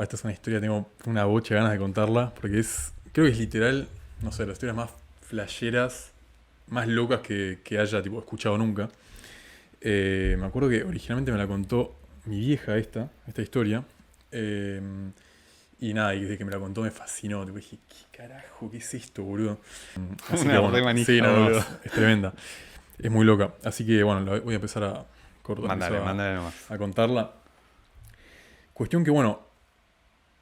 Esta es una historia, tengo una bocha de ganas de contarla, porque creo que es literal, no sé, las historias más flasheras, más locas que haya tipo, escuchado nunca. Me acuerdo que originalmente me la contó mi vieja esta historia. Eh, y nada, y desde que me la contó me fascinó. Tipo, dije, ¿qué carajo? ¿Qué es esto, boludo? Así que Una re bueno, sí, manija, no, no, boludo. es tremenda. Es muy loca. Así que bueno, voy a empezar Mándale, mándale nomás. a contarla. Cuestión que bueno,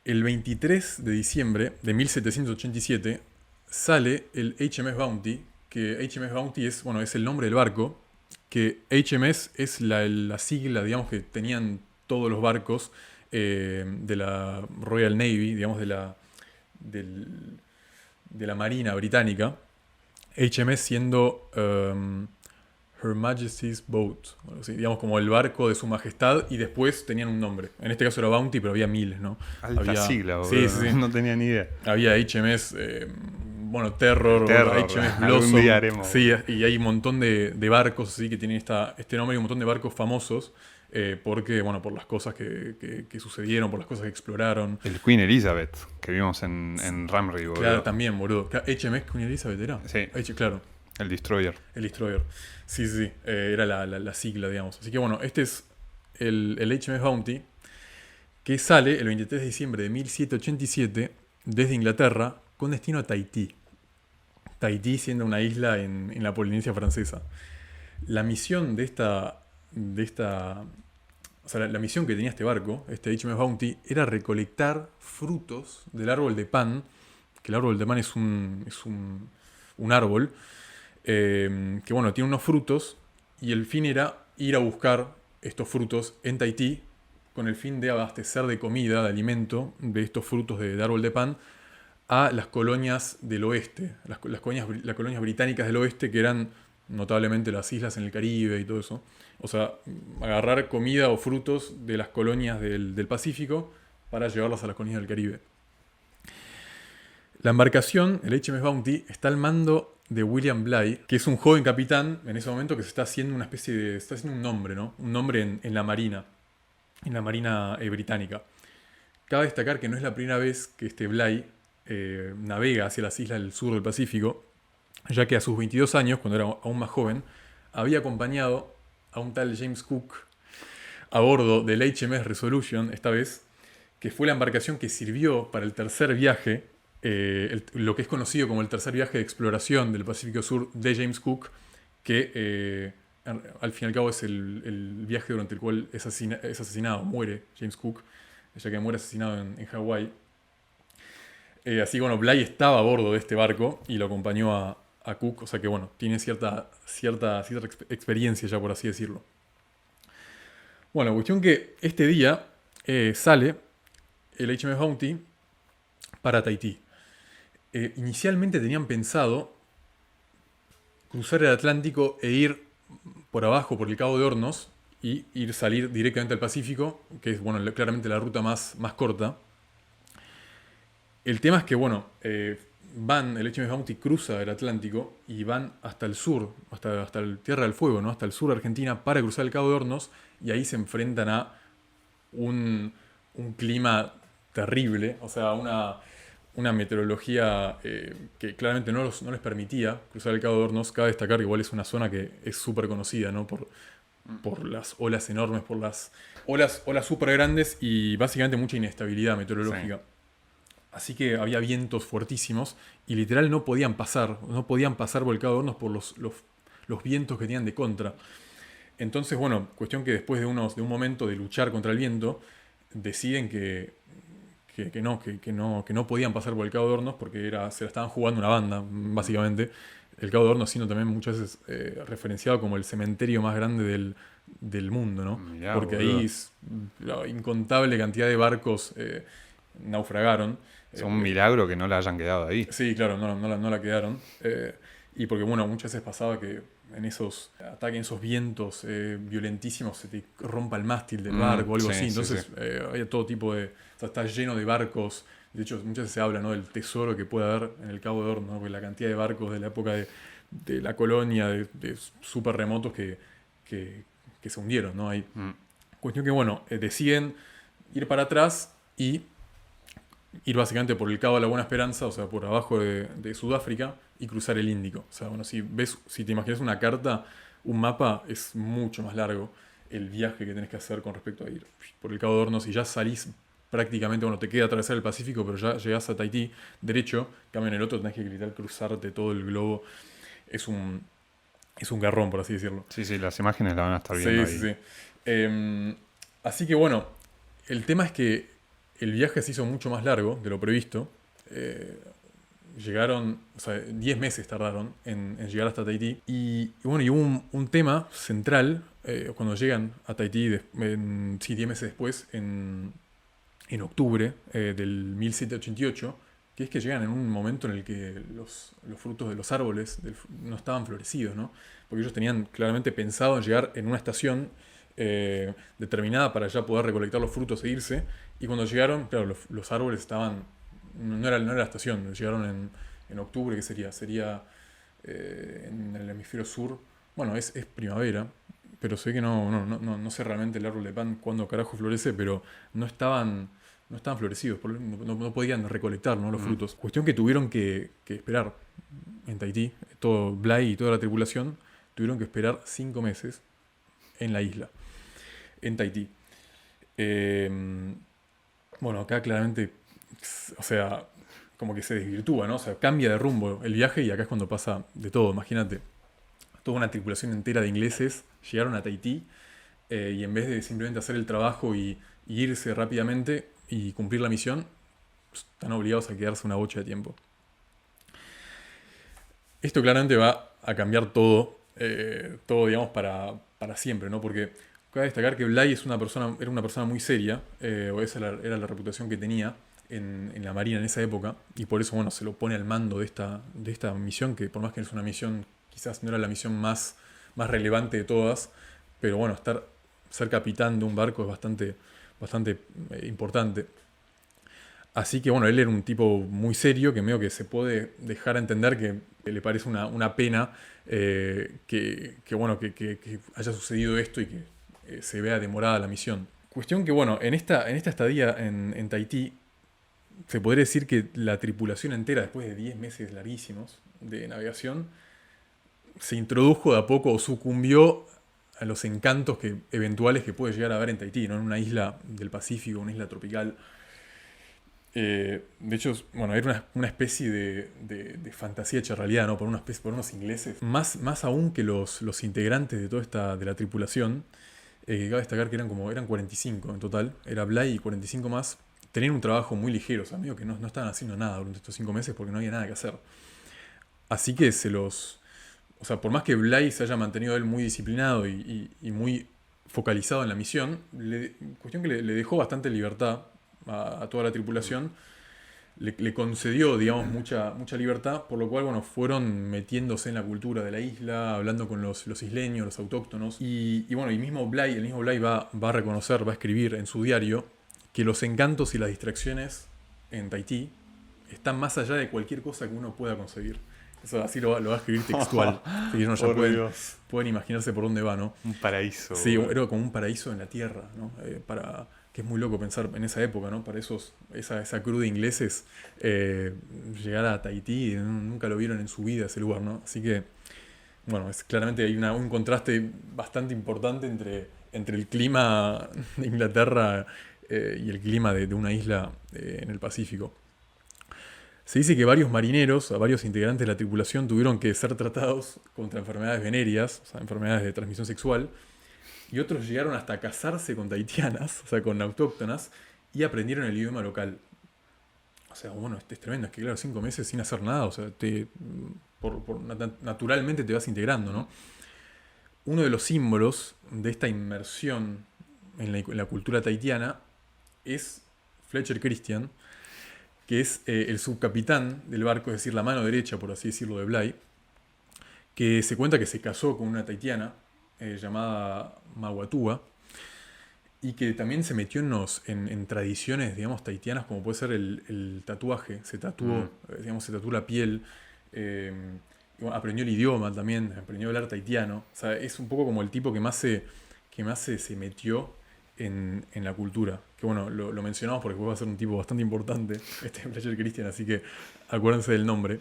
el 23 de diciembre de 1787 sale el HMS Bounty, que HMS Bounty es el nombre del barco, que HMS es la sigla, digamos, que tenían todos los barcos de la Royal Navy, digamos, del- de la Marina Británica. HMS siendo Her Majesty's Boat, o así, digamos como el barco de su majestad, y después tenían un nombre. En este caso era Bounty, pero había miles, ¿no? Alta Había, sigla, sí, boludo. sí, No, sí. no tenía ni idea. Había HMS, bueno, El Terror, terror. HMS Algún día Blossom, haremos, sí, boludo. y hay un montón de barcos así que tienen este nombre y un montón de barcos famosos porque, bueno, por las cosas que sucedieron, por las cosas que exploraron. El Queen Elizabeth, que vimos en Ramsey, Claro, boludo. también, boludo. HMS Queen Elizabeth era. Sí, Claro, el Destroyer. el Destroyer. Sí, sí, sí. Era la sigla, digamos. Así que bueno, este es el HMS Bounty, que sale el 23 de diciembre de 1787 desde Inglaterra con destino a Tahití. Tahití siendo una isla en la Polinesia francesa. La misión o sea, la misión que tenía este barco, este HMS Bounty, era recolectar frutos del árbol de pan, que el árbol de pan un árbol, que bueno, tiene unos frutos, y el fin era ir a buscar estos frutos en Tahití, con el fin de abastecer de comida, de alimento, de estos frutos de árbol de pan, a las colonias del oeste, las colonias británicas del oeste, que eran notablemente las islas en el Caribe y todo eso. O sea, agarrar comida o frutos de las colonias del Pacífico para llevarlas a las colonias del Caribe. La embarcación, el HMS Bounty, está al mando de William Bligh, que es un joven capitán en ese momento que se está haciendo una especie de. Está haciendo un nombre, ¿no? Un nombre en la marina británica. Cabe destacar que no es la primera vez que este Bligh navega hacia las islas del sur del Pacífico, ya que a sus 22 años, cuando era aún más joven, había acompañado a un tal James Cook a bordo del HMS Resolution, esta vez, que fue la embarcación que sirvió para el tercer viaje, lo que es conocido como el tercer viaje de exploración del Pacífico Sur de James Cook, que al fin y al cabo es el viaje durante el cual es asesinado, muere James Cook, ya que muere asesinado en Hawái. Así que bueno, Bligh estaba a bordo de este barco y lo acompañó a Cook, o sea que bueno, tiene cierta experiencia ya, por así decirlo. Bueno, cuestión que este día sale el HMS Bounty para Tahití. Inicialmente tenían pensado cruzar el Atlántico e ir por abajo, por el Cabo de Hornos, y salir directamente al Pacífico, que es bueno, claramente la ruta más corta. El tema es que, bueno, el HMS Bounty cruza el Atlántico y van hasta el sur, hasta el Tierra del Fuego, ¿no? Hasta el sur de Argentina para cruzar el Cabo de Hornos y ahí se enfrentan a un, un clima terrible, o sea, una meteorología que claramente no les permitía cruzar el Cabo de Hornos. Cabe destacar que igual es una zona que es súper conocida, ¿no? Por las olas enormes, por las olas súper grandes y básicamente mucha inestabilidad Sí. meteorológica. Así que había vientos fuertísimos y literal no podían pasar por el Cabo de Hornos por los vientos que tenían de contra. Entonces, bueno, cuestión que después de un momento de luchar contra el viento, deciden que no podían pasar por el Cabo de Hornos porque se la estaban jugando una banda, básicamente. El Cabo de Hornos siendo también muchas veces referenciado como el cementerio más grande del mundo, ¿no? Mirá, Porque ahí boludo. la incontable cantidad de barcos naufragaron. Es un milagro que no la hayan quedado ahí. Sí, claro, no la quedaron. Y porque, bueno, muchas veces pasaba que en esos ataques, en esos vientos violentísimos, se te rompa el mástil del barco o algo así. Sí, sí, sí. Entonces, había todo tipo de. O sea, está lleno de barcos. De hecho, muchas veces se habla, ¿no?, del tesoro que puede haber en el Cabo de Hornos, ¿no? Porque la cantidad de barcos de la época de la colonia, de súper remotos que, que se hundieron, ¿no? Ahí. Mm. Cuestión que, bueno, deciden ir para atrás y ir básicamente por el Cabo de la Buena Esperanza, o sea, por abajo de Sudáfrica, y cruzar el Índico. O sea, bueno, si te imaginas una carta, un mapa, es mucho más largo el viaje que tenés que hacer con respecto a ir por el Cabo de Hornos y ya salís prácticamente, bueno, te queda atravesar el Pacífico, pero ya llegás a Tahití derecho, en cambio en el otro tenés que literal cruzarte todo el globo. Es un, es un garrón, por así decirlo. Sí, sí, las imágenes la van a estar viendo Sí, sí, ahí. sí. Así que bueno, el tema es que el viaje se hizo mucho más largo de lo previsto. Eh, Llegaron, o sea, 10 meses tardaron en llegar hasta Tahití. Y bueno, y hubo un tema central cuando llegan a Tahití, sí, 10 meses después, en octubre del 1788, que es que llegan en un momento en el que los frutos de los árboles no estaban florecidos, ¿no? Porque ellos tenían claramente pensado en llegar en una estación determinada para ya poder recolectar los frutos e irse. Y cuando llegaron, claro, los árboles estaban. No era la estación, llegaron en octubre, ¿qué sería? Sería en el hemisferio sur. Bueno, es primavera, pero sé que no sé realmente el árbol de pan cuándo carajo florece, pero no estaban florecidos, no podían recolectar, ¿no?, los Mm. frutos. Cuestión que tuvieron que esperar en Tahití, todo Bligh y toda la tripulación tuvieron que esperar 5 meses en la isla, en Tahití. Eh, bueno, acá claramente, o sea, como que se desvirtúa, ¿no? O sea, cambia de rumbo el viaje y acá es cuando pasa de todo. Imagínate, toda una tripulación entera de ingleses llegaron a Tahití y en vez de simplemente hacer el trabajo y irse rápidamente y cumplir la misión, están obligados a quedarse una bocha de tiempo. Esto claramente va a cambiar todo, digamos, para siempre, ¿no? Porque cabe destacar que Bligh era una persona muy seria, o esa era la reputación que tenía en la Marina en esa época, y por eso, bueno, se lo pone al mando de esta misión, que por más que es una misión, quizás no era la misión más relevante de todas, pero bueno, ser capitán de un barco es bastante importante. Así que bueno, él era un tipo muy serio que medio que se puede dejar a entender que le parece una pena bueno, que haya sucedido esto y que se vea demorada la misión. Cuestión que bueno, en esta estadía en Tahití, se podría decir que la tripulación entera, después de 10 meses larguísimos de navegación, se introdujo de a poco o sucumbió a los encantos eventuales que puede llegar a haber en Tahití, ¿no? En una isla del Pacífico, una isla tropical. De hecho, bueno, era una especie de fantasía hecha realidad, ¿no? Por unos ingleses. Más aún que los integrantes de la tripulación, cabe destacar que eran 45 en total. Era Bligh y 45 más. Tenían un trabajo muy ligero, o sea, medio que no estaban haciendo nada durante estos 5 meses porque no había nada que hacer. Así que o sea, por más que Bligh se haya mantenido él muy disciplinado y muy focalizado en la misión, cuestión que le dejó bastante libertad a toda la tripulación, le concedió, digamos, mucha libertad, por lo cual, bueno, fueron metiéndose en la cultura de la isla, hablando con los isleños, los autóctonos, bueno, el mismo Bligh va a reconocer, va a escribir en su diario que los encantos y las distracciones en Tahití están más allá de cualquier cosa que uno pueda conseguir. Eso así lo va a escribir textual. Así que ya Por pueden, Dios. pueden imaginarse por dónde va, ¿no? Un paraíso. Sí, era como un paraíso en la tierra, ¿no? Que es muy loco pensar en esa época, ¿no? Para esa crew de ingleses, llegar a Tahití, nunca lo vieron en su vida ese lugar, ¿no? Así que, bueno, claramente hay un contraste bastante importante entre el clima de Inglaterra y el clima de una isla en el Pacífico. Se dice que varios marineros, varios integrantes de la tripulación tuvieron que ser tratados contra enfermedades venéreas, o sea, enfermedades de transmisión sexual, y otros llegaron hasta casarse con tahitianas, o sea, con autóctonas, y aprendieron el idioma local. O sea, bueno, es tremendo, es que claro, 5 meses sin hacer nada, o sea, naturalmente te vas integrando, ¿no? Uno de los símbolos de esta inmersión en la cultura tahitiana es Fletcher Christian, que es el subcapitán del barco, es decir, la mano derecha, por así decirlo, de Bligh, que se cuenta que se casó con una tahitiana llamada Maguatua, y que también se metió en tradiciones, digamos, tahitianas, como puede ser el tatuaje. Se tatuó, digamos, se tatuó la piel, y bueno, aprendió el idioma también, aprendió a hablar tahitiano. O sea, es un poco como el tipo que más se metió en la cultura. Que bueno, lo mencionamos porque va a ser un tipo bastante importante, este Fletcher Christian, así que acuérdense del nombre.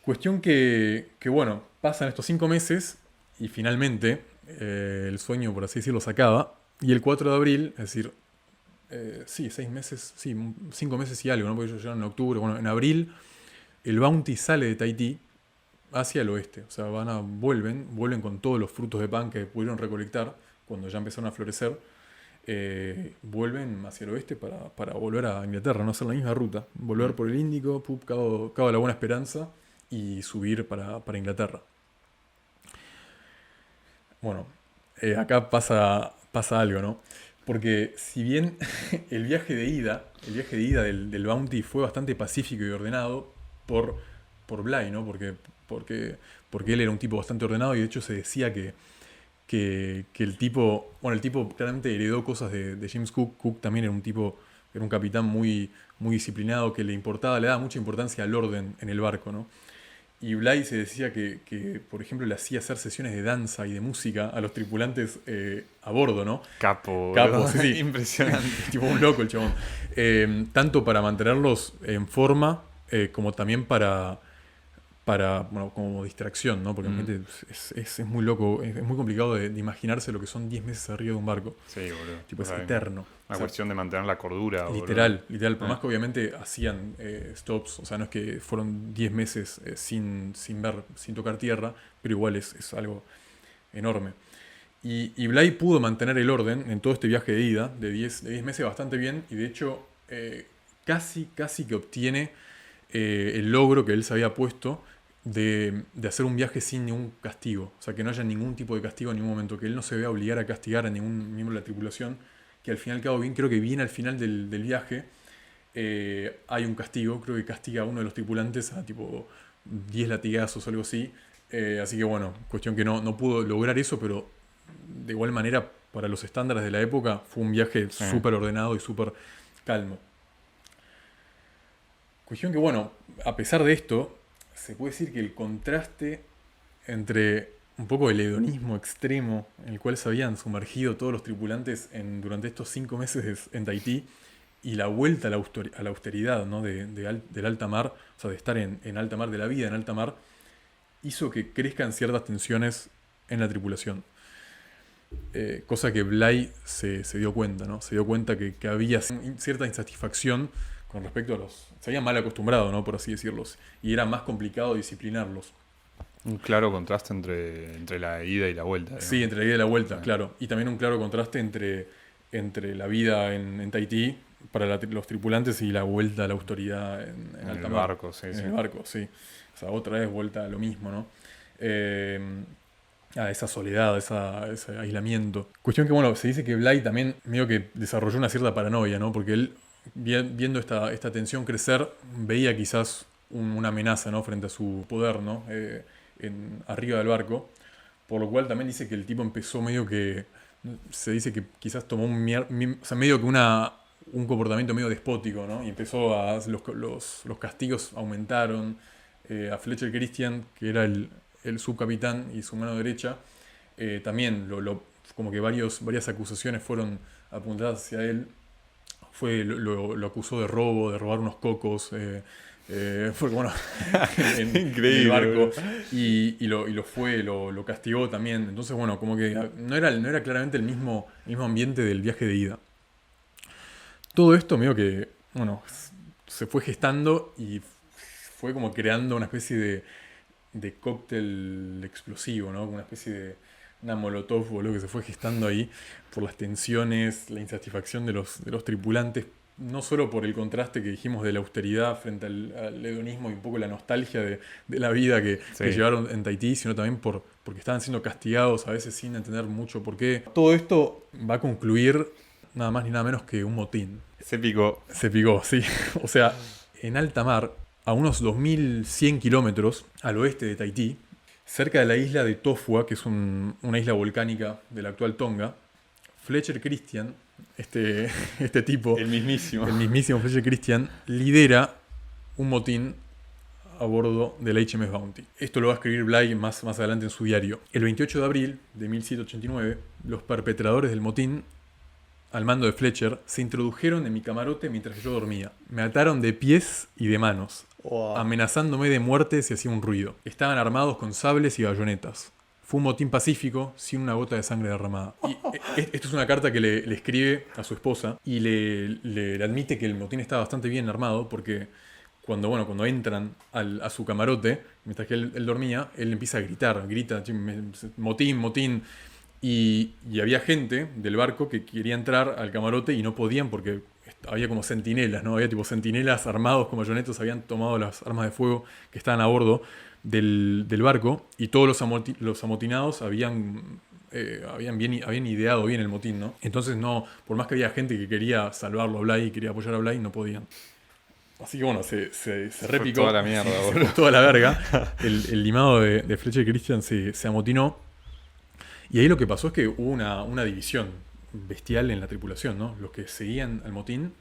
Cuestión que bueno, pasan estos 5 meses y finalmente el sueño, por así decirlo, se acaba. Y el 4 de abril, es decir, sí, 6 meses, sí, 5 meses y algo, ¿no? Porque ellos llegaron en octubre. Bueno, en abril el Bounty sale de Tahití hacia el oeste. O sea, vuelven con todos los frutos de pan que pudieron recolectar cuando ya empezaron a florecer. Vuelven hacia el oeste para volver a Inglaterra, no hacer la misma ruta. Volver por el Índico, Cabo de la Buena Esperanza y subir para Inglaterra. Bueno, acá pasa algo, ¿no? Porque si bien el viaje de ida del Bounty fue bastante pacífico y ordenado por Bligh, ¿no? Porque él era un tipo bastante ordenado y de hecho se decía que el tipo claramente heredó cosas de James Cook. Cook también era un capitán muy, muy disciplinado, que le daba mucha importancia al orden en el barco, ¿no? Y Bligh se decía que, por ejemplo, le hacía hacer sesiones de danza y de música a los tripulantes a bordo, ¿no? Capo, Sí. impresionante. Tipo un loco el chabón. Tanto para mantenerlos en forma, como también bueno, como distracción, ¿no? Porque realmente es muy loco, es muy complicado de imaginarse lo que son 10 meses arriba de un barco. Sí, boludo. Tipo, es eterno. Una cuestión de mantener la cordura, literal. Por más Ah. que obviamente hacían stops, o sea, no es que fueron 10 meses sin tocar tierra, pero igual es algo enorme. Y Bligh pudo mantener el orden en todo este viaje de ida, de 10 meses, bastante bien, y de hecho casi que obtiene el logro que él se había puesto de hacer un viaje sin ningún castigo. O sea, que no haya ningún tipo de castigo en ningún momento, que él no se vea obligar a castigar a ningún miembro de la tripulación, que al fin y al cabo, creo que viene al final del viaje, hay un castigo, creo que castiga a uno de los tripulantes a tipo 10 latigazos o algo así. Así que bueno, cuestión que no pudo lograr eso, pero de igual manera, para los estándares de la época, fue un viaje súper ordenado y súper calmo. Cuestión que bueno, a pesar de esto, se puede decir que el contraste entre un poco el hedonismo extremo en el cual se habían sumergido todos los tripulantes durante estos 5 meses en Tahití y la vuelta a la austeridad, ¿no? del alta mar, o sea, de estar en alta mar, de la vida en alta mar, hizo que crezcan ciertas tensiones en la tripulación. Cosa que Bligh se dio cuenta, ¿no? Se dio cuenta que había cierta insatisfacción con respecto a se habían mal acostumbrado, ¿no? Por así decirlo, y era más complicado disciplinarlos. Un claro contraste entre la ida y la vuelta. Digamos. Sí, entre la ida y la vuelta, claro. Y también un claro contraste entre la vida en Tahití para los tripulantes y la vuelta a la autoridad en alta mar. Barco, sí, en el barco, sí. O sea, otra vez vuelta a lo mismo, ¿no? A esa soledad, ese aislamiento. Cuestión que, bueno, se dice que Bligh también medio que desarrolló una cierta paranoia, ¿no? Porque él, viendo esta tensión crecer, veía quizás una amenaza, ¿no? Frente a su poder, ¿no? Arriba del barco. Por lo cual también dice que el tipo empezó medio que... Se dice que quizás tomó o sea, medio que un comportamiento medio despótico, ¿no? Y empezó los castigos aumentaron. A Fletcher Christian, que era el subcapitán y su mano derecha, también como que varias acusaciones fueron apuntadas hacia él. Lo acusó de robar unos cocos, porque bueno, Increíble, el barco, y lo castigó también. Entonces bueno, como que no era claramente el mismo ambiente del viaje de ida. Todo esto medio que, bueno, se fue gestando y fue como creando una especie de cóctel explosivo, ¿no? Una especie de una molotov, boludo, que se fue gestando ahí por las tensiones, la insatisfacción de los tripulantes, no solo por el contraste que dijimos de la austeridad frente al hedonismo y un poco la nostalgia de la vida que llevaron en Tahití, sino también porque estaban siendo castigados a veces sin entender mucho por qué. Todo esto va a concluir nada más ni nada menos que un motín. Se picó. Se picó, sí. O sea, en alta mar, a unos 2100 kilómetros al oeste de Tahití, cerca de la isla de Tofua, que es una isla volcánica de la actual Tonga, Fletcher Christian, este tipo, El mismísimo Fletcher Christian, lidera un motín a bordo del HMS Bounty. Esto lo va a escribir Bligh más adelante en su diario. El 28 de abril de 1789, los perpetradores del motín, al mando de Fletcher, se introdujeron en mi camarote mientras yo dormía. Me ataron de pies y de manos, amenazándome de muerte si hacía un ruido. Estaban armados con sables y bayonetas. Fue un motín pacífico, sin una gota de sangre derramada. Y esto es una carta que le escribe a su esposa y le admite que el motín está bastante bien armado porque cuando entran a su camarote, mientras que él dormía, él empieza a grita, motín, motín. Y había gente del barco que quería entrar al camarote y no podían porque había como centinelas, ¿no? Había tipo centinelas armados con bayonetas, habían tomado las armas de fuego que estaban a bordo del barco y todos los amotinados habían ideado bien el motín, ¿no? Entonces no, por más que había gente que quería salvarlo a Bligh y quería apoyar a Bligh, no podían. Así que bueno, se repicó. Toda la mierda, boludo. Toda la verga. El limado de Fletcher Christian se amotinó. Y ahí lo que pasó es que hubo una división bestial en la tripulación, ¿no? Los que seguían al motín,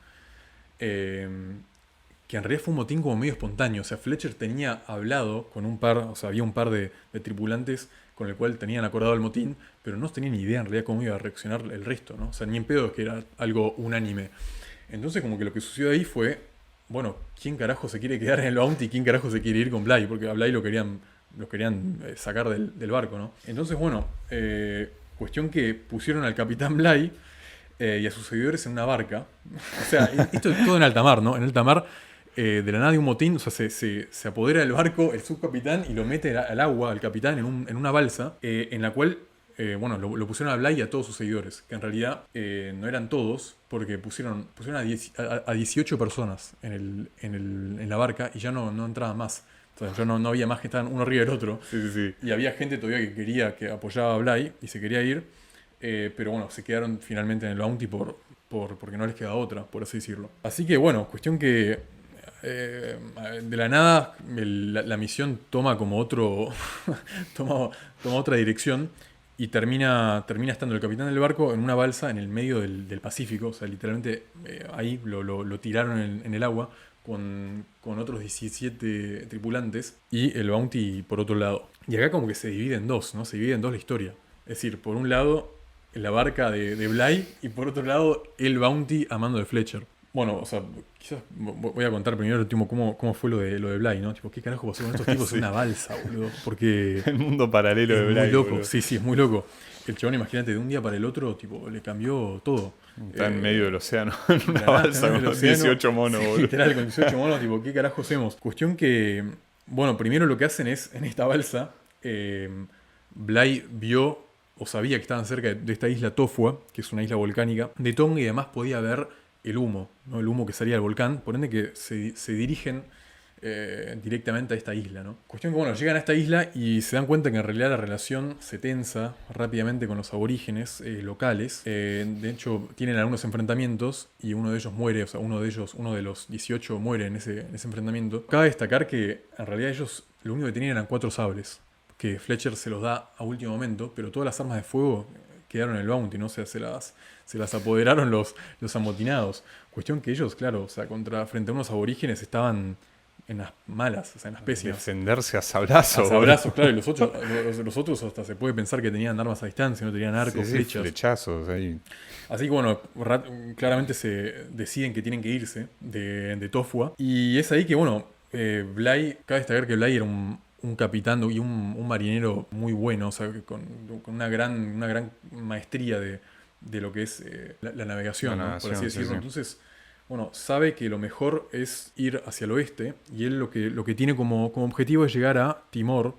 que en realidad fue un motín como medio espontáneo. O sea, Fletcher tenía hablado con había un par de tripulantes con el cual tenían acordado el motín, pero no tenían ni idea en realidad cómo iba a reaccionar el resto, ¿no? O sea, ni en pedo es que era algo unánime. Entonces como que lo que sucedió ahí fue, bueno, ¿quién carajo se quiere quedar en el Bounty y quién carajo se quiere ir con Bligh? Porque a Bligh los querían sacar del barco, ¿no? Entonces, bueno, cuestión que pusieron al capitán Bligh y a sus seguidores en una barca. O sea, esto es todo en alta mar, ¿no? En alta mar, de la nada de un motín, o sea, se apodera del barco el subcapitán y lo mete al agua, al capitán, en una balsa, en la cual, lo pusieron a Bligh y a todos sus seguidores, que en realidad no eran todos, porque pusieron a 18 personas en la barca y ya no entraban más. O sea, no había más que estaban uno arriba del otro. Sí. Y había gente todavía que apoyaba a Bligh y se quería ir. Pero bueno, se quedaron finalmente en el Bounty porque no les queda otra, por así decirlo. Así que bueno, cuestión que de la nada la misión toma como toma otra dirección y termina estando el capitán del barco en una balsa en el medio del Pacífico. O sea, literalmente ahí lo tiraron en el agua con otros 17 tripulantes y el Bounty por otro lado. Y acá como que se divide en dos, ¿no? Se divide en dos la historia. Es decir, por un lado la barca de Bligh y por otro lado el Bounty a mando de Fletcher. Bueno, o sea, quizás voy a contar primero el último cómo fue lo de Bligh, ¿no? Tipo, ¿qué carajo pasó con estos tipos en una balsa, boludo? Porque El mundo paralelo de Bligh. Muy loco, boludo. sí, es muy loco. El chabón, imagínate, de un día para el otro, tipo, le cambió todo. Está en medio del océano, en una balsa con 18 monos, boludo. Literal, con 18 monos, tipo, ¿qué carajo hacemos? Cuestión que, bueno, primero lo que hacen es, en esta balsa, Bligh vio o sabía que estaban cerca de esta isla Tofua, que es una isla volcánica, de Tonga, y además podía ver el humo, ¿no? El humo que salía del volcán, por ende que se dirigen directamente a esta isla, ¿no? Cuestión que, bueno, llegan a esta isla y se dan cuenta que en realidad la relación se tensa rápidamente con los aborígenes locales. De hecho, tienen algunos enfrentamientos y uno de ellos muere, o sea, uno de los 18 muere en ese enfrentamiento. Cabe destacar que en realidad ellos lo único que tenían eran 4 sables, que Fletcher se los da a último momento, pero todas las armas de fuego quedaron en el Bounty, ¿no? O sea, se las apoderaron los amotinados. Cuestión que ellos, claro, o sea, frente a unos aborígenes estaban en las malas, o sea, en las pésimas. Defenderse a sablazos. A sablazos, claro, y los otros hasta se puede pensar que tenían armas a distancia, no tenían arcos, flechas. Flechazos ahí. Así que bueno, claramente se deciden que tienen que irse de Tofua. Y es ahí que, bueno, Bligh, cabe destacar que Bligh era un capitán y un marinero muy bueno, o sea, con una gran maestría de lo que es la navegación, ¿no? Por así decirlo. Sí. Entonces, bueno, sabe que lo mejor es ir hacia el oeste y él lo que tiene como objetivo es llegar a Timor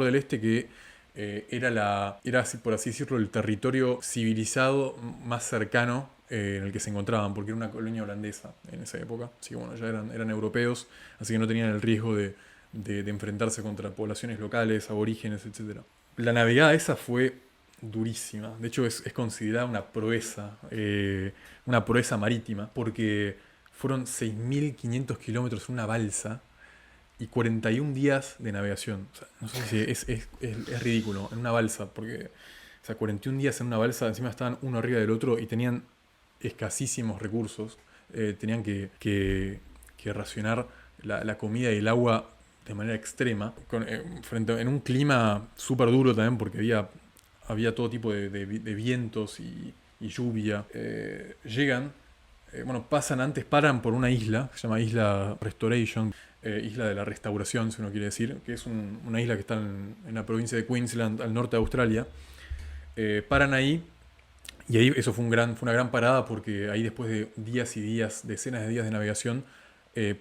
del Este, que era, por así decirlo, el territorio civilizado más cercano en el que se encontraban, porque era una colonia holandesa en esa época. Así que bueno, ya eran europeos, así que no tenían el riesgo de enfrentarse contra poblaciones locales, aborígenes, etc. La navegada esa fue durísima. De hecho, es considerada una proeza marítima, porque fueron 6.500 kilómetros en una balsa y 41 días de navegación. O sea, no sé si es ridículo, en una balsa, porque, o sea, 41 días en una balsa, encima estaban uno arriba del otro y tenían escasísimos recursos. Tenían que racionar la comida y el agua de manera extrema, en un clima súper duro también, porque había todo tipo de vientos y lluvia. Paran por una isla, que se llama Isla Restoration, Isla de la Restauración, si uno quiere decir, que es una isla que está en la provincia de Queensland, al norte de Australia. Paran ahí, y ahí eso fue una gran parada, porque ahí después de días y días, decenas de días de navegación,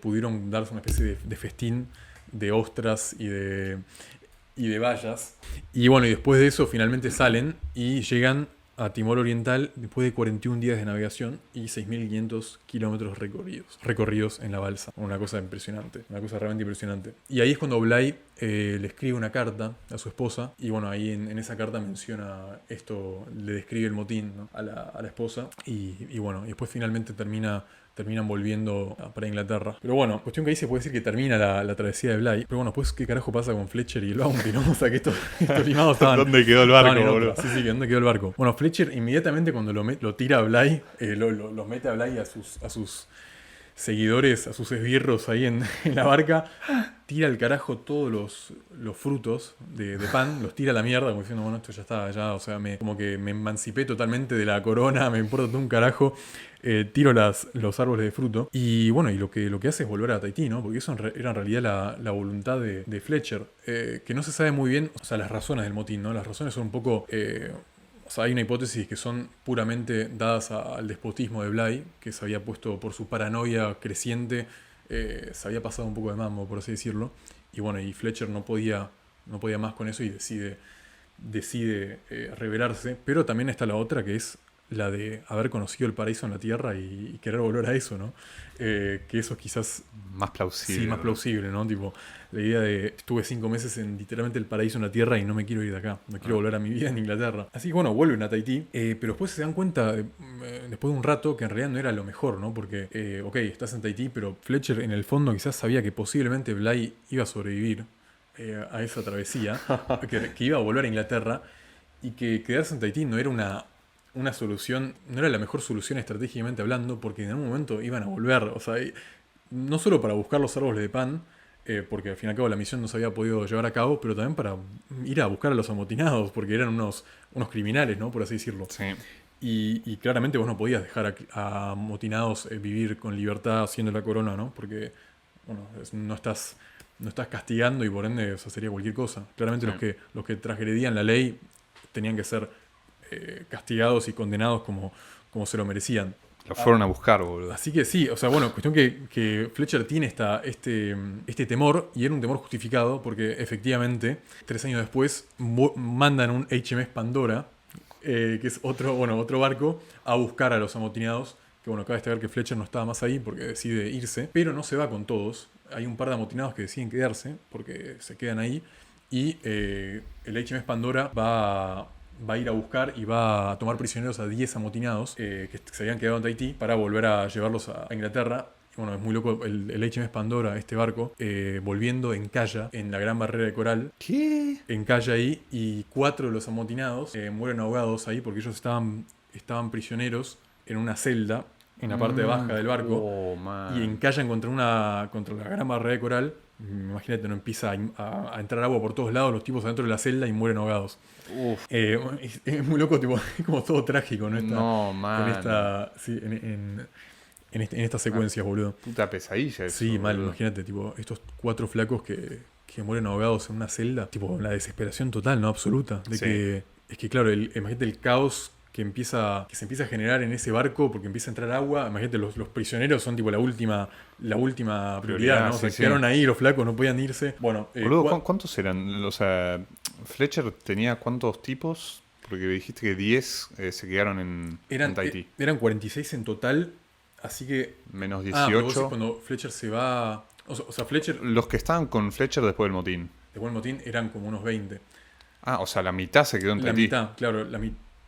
pudieron darse una especie de festín de ostras y de bayas. Y bueno, y después de eso finalmente salen y llegan a Timor Oriental después de 41 días de navegación y 6.500 kilómetros recorridos en la balsa. Una cosa impresionante, una cosa realmente impresionante. Y ahí es cuando Bligh le escribe una carta a su esposa, y bueno, ahí en esa carta menciona esto, le describe el motín, ¿no?, a la esposa, y bueno, y después finalmente terminan volviendo para Inglaterra. Pero bueno, cuestión que ahí se puede decir que termina la travesía de Bligh. Pero bueno, pues ¿qué carajo pasa con Fletcher y el Bounty, no? O sea, que estos limados estaban... ¿Dónde quedó el barco, estaban en boludo? otra. Sí, ¿dónde quedó el barco? Bueno, Fletcher inmediatamente cuando lo tira a Bligh, los mete a Bligh a sus seguidores, a sus esbirros ahí en la barca, tira al carajo todos los frutos de pan, los tira a la mierda, como diciendo, bueno, esto ya está, ya, o sea, como que me emancipé totalmente de la corona, me importa todo un carajo, tiro los árboles de fruto, y bueno, y lo que hace es volver a Tahití, ¿no? Porque eso era en realidad la voluntad de Fletcher, que no se sabe muy bien, o sea, las razones del motín, ¿no? Las razones son un poco... O sea, hay una hipótesis que son puramente dadas al despotismo de Bligh, que se había puesto por su paranoia creciente, se había pasado un poco de mambo, por así decirlo. Y bueno, y Fletcher no podía más con eso y decide rebelarse. Pero también está la otra, que es la de haber conocido el paraíso en la tierra y querer volver a eso, ¿no? Que eso quizás... Más plausible. Sí, más plausible, ¿no? Tipo, la idea de estuve 5 meses en literalmente el paraíso en la tierra y no me quiero ir de acá, no quiero volver a mi vida en Inglaterra. Así que bueno, vuelven a Tahití, pero después se dan cuenta, después de un rato, que en realidad no era lo mejor, ¿no? Porque, ok, estás en Tahití, pero Fletcher en el fondo quizás sabía que posiblemente Bligh iba a sobrevivir a esa travesía, que iba a volver a Inglaterra, y que quedarse en Tahití no era una solución, no era la mejor solución estratégicamente hablando, porque en algún momento iban a volver, o sea, no solo para buscar los árboles de pan, porque al fin y al cabo la misión no se había podido llevar a cabo, pero también para ir a buscar a los amotinados, porque eran unos criminales, ¿no? Por así decirlo. Sí. Y claramente vos no podías dejar a amotinados vivir con libertad haciendo la corona, ¿no? Porque, bueno, no estás castigando y por ende eso sería cualquier cosa. Claramente Sí. los que transgredían la ley tenían que ser castigados y condenados como se lo merecían. Lo fueron a buscar, boludo. Así que sí, o sea, bueno, cuestión que Fletcher tiene este temor, y era un temor justificado, porque efectivamente, 3 años después, mandan un HMS Pandora, que es otro barco, a buscar a los amotinados, que bueno, cabe destacar que Fletcher no estaba más ahí porque decide irse, pero no se va con todos. Hay un par de amotinados que deciden quedarse, porque se quedan ahí, y el HMS Pandora va a ir a buscar y va a tomar prisioneros a 10 amotinados que se habían quedado en Tahití para volver a llevarlos a Inglaterra. Bueno, es muy loco el HMS Pandora, este barco, volviendo encalla en la Gran Barrera de Coral. ¿Qué? Encalla ahí, y 4 de los amotinados mueren ahogados ahí porque ellos estaban prisioneros en una celda en la parte baja del barco. Oh, man. Y encallan contra la Gran Barrera de Coral. Imagínate, no empieza a entrar agua por todos lados, los tipos adentro de la celda y mueren ahogados. Uf. Es muy loco, tipo, es como todo trágico, ¿no? No, man. En estas secuencias, boludo. Puta pesadilla eso. Sí, mal, boludo. imagínate, tipo, estos 4 flacos que mueren ahogados en una celda, tipo, la desesperación total, ¿no? Absoluta. Es que claro, imagínate el caos que se empieza a generar en ese barco porque empieza a entrar agua. Imagínate, los prisioneros son tipo la última prioridad, ¿no? O sea, sí, quedaron ahí, los flacos no podían irse. Bueno, Boludo, ¿cuántos eran? O sea, Fletcher tenía ¿cuántos tipos? Porque dijiste que 10 se quedaron en Tahití. Eran 46 en total, así que... Menos pero vos 18. cuando Fletcher se va... O sea, Fletcher, Los que estaban con Fletcher después del motín. después del motín, eran como unos 20. Ah, o sea, la mitad se quedó en La Tahití. mitad, claro,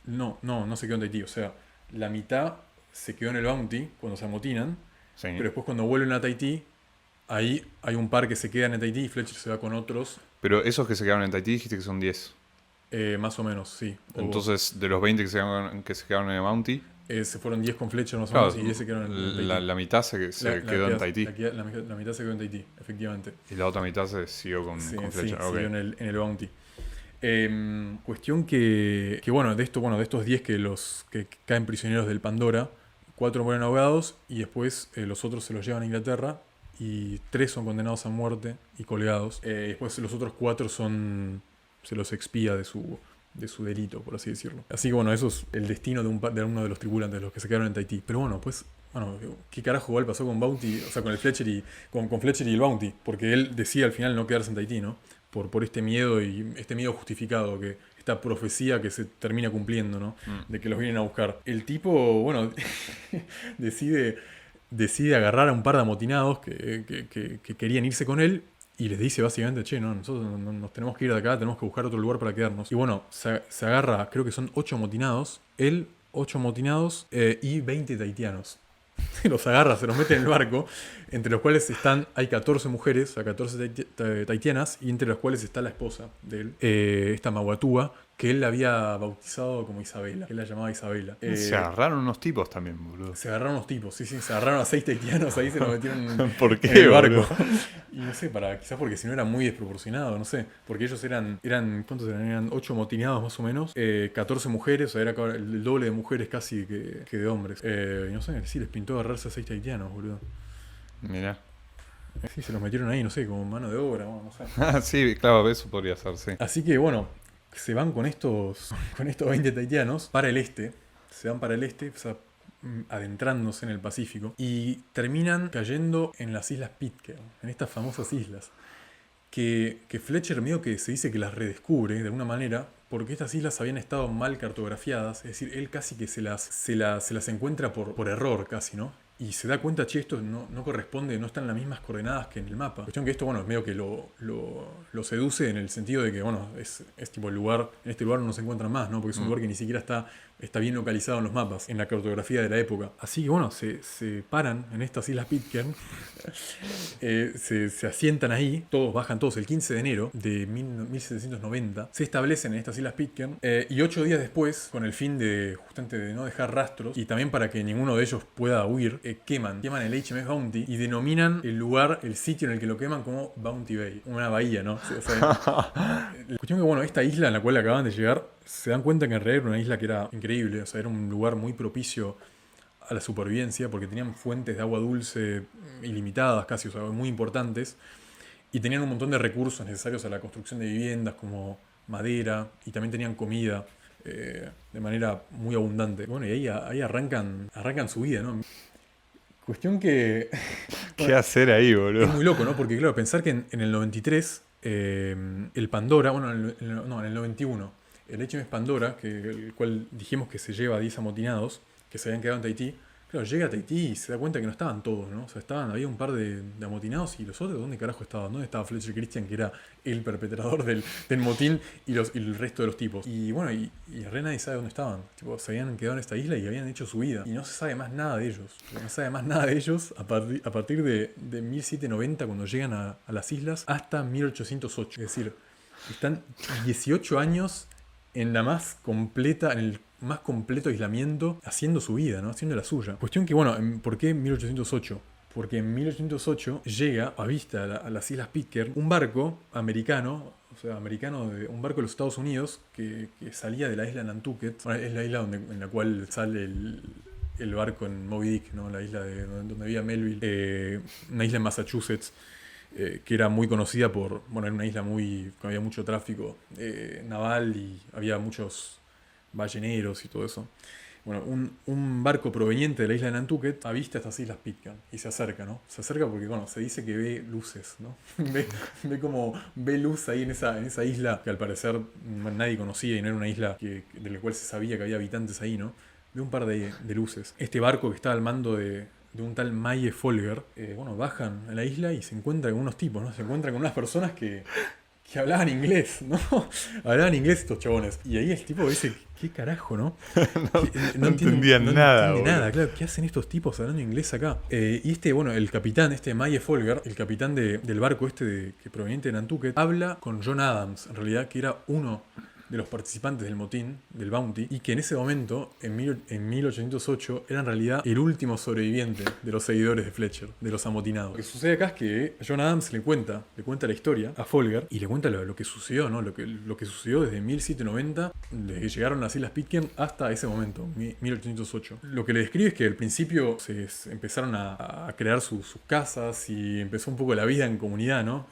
no se quedó en Tahití. O sea, la mitad se quedó en el Bounty cuando se amotinan, Sí. pero después cuando vuelven a Tahití, ahí hay un par que se quedan en Tahití y Fletcher se va con otros, Pero esos que se quedaron en Tahití dijiste que son 10. más o menos, sí. Entonces, de los 20 que se quedaron en el Bounty, Se fueron 10 con Fletcher más o Claro, menos y 10 se quedaron en Tahití. la mitad se quedó en Tahití. La mitad se quedó en Tahití, efectivamente. Y la otra mitad se siguió con Fletcher. Sí, siguió en el Bounty. Cuestión que bueno, de estos 10 que caen prisioneros del Pandora, 4 mueren ahogados y después los otros se los llevan a Inglaterra y 3 son condenados a muerte y colgados. Después los otros 4 se los expía de su delito, por así decirlo. Así que bueno, eso es el destino de uno de los tripulantes, los que se quedaron en Tahití. Pero bueno, pues, ¿qué carajo igual pasó con Bounty? O sea, con el Fletcher con Fletcher y el Bounty. Porque él decía al final no quedarse en Tahití, ¿no? Por este miedo justificado, que esta profecía que se termina cumpliendo, ¿no? De que los vienen a buscar. El tipo, bueno, decide agarrar a un par de amotinados que querían irse con él. Y les dice básicamente, che, no, nosotros nos tenemos que ir de acá, tenemos que buscar otro lugar para quedarnos. Y bueno, se agarra, creo que son 8 amotinados, él, 8 amotinados y 20 tahitianos. Los agarra, se los mete en el barco, entre los cuales hay 14 mujeres, o sea, 14 tahitianas, y entre las cuales está la esposa de él, esta Mauatua, que él la había bautizado como Isabela, que él la llamaba Isabela. Se agarraron unos tipos también, boludo. Se agarraron unos tipos, sí, se agarraron a 6 tahitianos, ahí se los metieron ¿Por qué, en el barco. boludo? Y no sé, quizás porque si no era muy desproporcionado, no sé. Porque ellos eran ¿cuántos eran? Eran 8 motinados más o menos, 14 mujeres, o sea, era el doble de mujeres casi que de hombres. Y no sé, sí les pintó agarrarse a 6 tahitianos, boludo. Mirá. Sí, se los metieron ahí, no sé, como mano de obra, no sé. Ah, sí, claro, eso podría ser, sí. Así que bueno, se van con estos 20 tahitianos para el este. Se van para el este, o sea, adentrándose en el Pacífico. Y terminan cayendo en las Islas Pitcairn, en estas famosas islas. Que Fletcher medio que se dice que las redescubre de alguna manera, porque estas islas habían estado mal cartografiadas. Es decir, él casi que se las encuentra por error casi, ¿no? Y se da cuenta, che, esto no corresponde, no están en las mismas coordenadas que en el mapa. Cuestión que esto, bueno, es medio que lo seduce en el sentido de que, bueno, es tipo el lugar, en este lugar no se encuentran más, ¿no? Porque es un lugar que ni siquiera está bien localizado en los mapas, en la cartografía de la época. Así que, bueno, se paran en estas Islas Pitcairn, se asientan ahí, bajan todos el 15 de enero de 1790, se establecen en estas Islas Pitcairn, y 8 días después, con el fin justamente de no dejar rastros, y también para que ninguno de ellos pueda huir, queman el HMS Bounty y denominan el sitio en el que lo queman como Bounty Bay, una bahía, ¿no? O sea, la cuestión que, bueno, esta isla en la cual acaban de llegar, se dan cuenta que en realidad era una isla que era increíble, o sea, era un lugar muy propicio a la supervivencia, porque tenían fuentes de agua dulce ilimitadas casi, o sea, muy importantes, y tenían un montón de recursos necesarios a la construcción de viviendas, como madera, y también tenían comida de manera muy abundante. Bueno, y ahí arrancan su vida, ¿no? Cuestión que... ¿Qué hacer ahí, boludo? Es muy loco, ¿no? Porque claro, pensar que en el 93 el Pandora, bueno, en el 91, el HMS Pandora, el cual dijimos que se lleva a 10 amotinados que se habían quedado en Tahití, claro, llega a Tahití y se da cuenta que no estaban todos, ¿no? O sea, había un par de amotinados y los otros, ¿dónde carajo estaban? ¿Dónde estaba Fletcher Christian, que era el perpetrador del motín y el resto de los tipos? Y bueno, y re nadie sabe dónde estaban. Tipo, se habían quedado en esta isla y habían hecho su vida. Y no se sabe más nada de ellos. No se sabe más nada de ellos a partir de 1790, cuando llegan a las islas, hasta 1808. Es decir, están 18 años en el más completo aislamiento, haciendo su vida, ¿no? Haciendo la suya. Cuestión que, bueno, ¿por qué 1808? Porque en 1808 llega a vista a las Islas Pitcairn un barco americano, un barco de los Estados Unidos que salía de la isla Nantucket. Bueno, es la isla en la cual sale el barco en Moby Dick, ¿no? La isla donde vivía Melville, una isla en Massachusetts. Que era muy conocida era una isla con había mucho tráfico naval y había muchos balleneros y todo eso. Bueno, un barco proveniente de la isla de Nantucket avista estas Islas Pitcairn y se acerca, ¿no? Se acerca porque, bueno, se dice que ve luces, ¿no? ve luz ahí en esa isla que al parecer nadie conocía y no era una isla de la cual se sabía que había habitantes ahí, ¿no? Ve un par de luces. Este barco que está al mando de un tal Maye Folger, bajan a la isla y se encuentran con unos tipos, ¿no? Se encuentran con unas personas que hablaban inglés, ¿no? Hablaban inglés estos chabones. Y ahí el tipo dice, ¿qué carajo, no? No entendían nada. No entiende nada, claro. ¿Qué hacen estos tipos hablando inglés acá? Y el capitán, Maye Folger, el capitán del barco que proveniente de Nantucket, habla con John Adams, en realidad, que era uno de los participantes del motín, del Bounty, y que en ese momento, en 1808, era en realidad el último sobreviviente de los seguidores de Fletcher, de los amotinados. Lo que sucede acá es que John Adams le cuenta la historia a Folger y le cuenta lo que sucedió, ¿no? Lo que sucedió desde 1790, desde que llegaron a las Islas Pitcairn hasta ese momento, 1808. Lo que le describe es que al principio se empezaron a crear sus casas y empezó un poco la vida en comunidad, ¿no?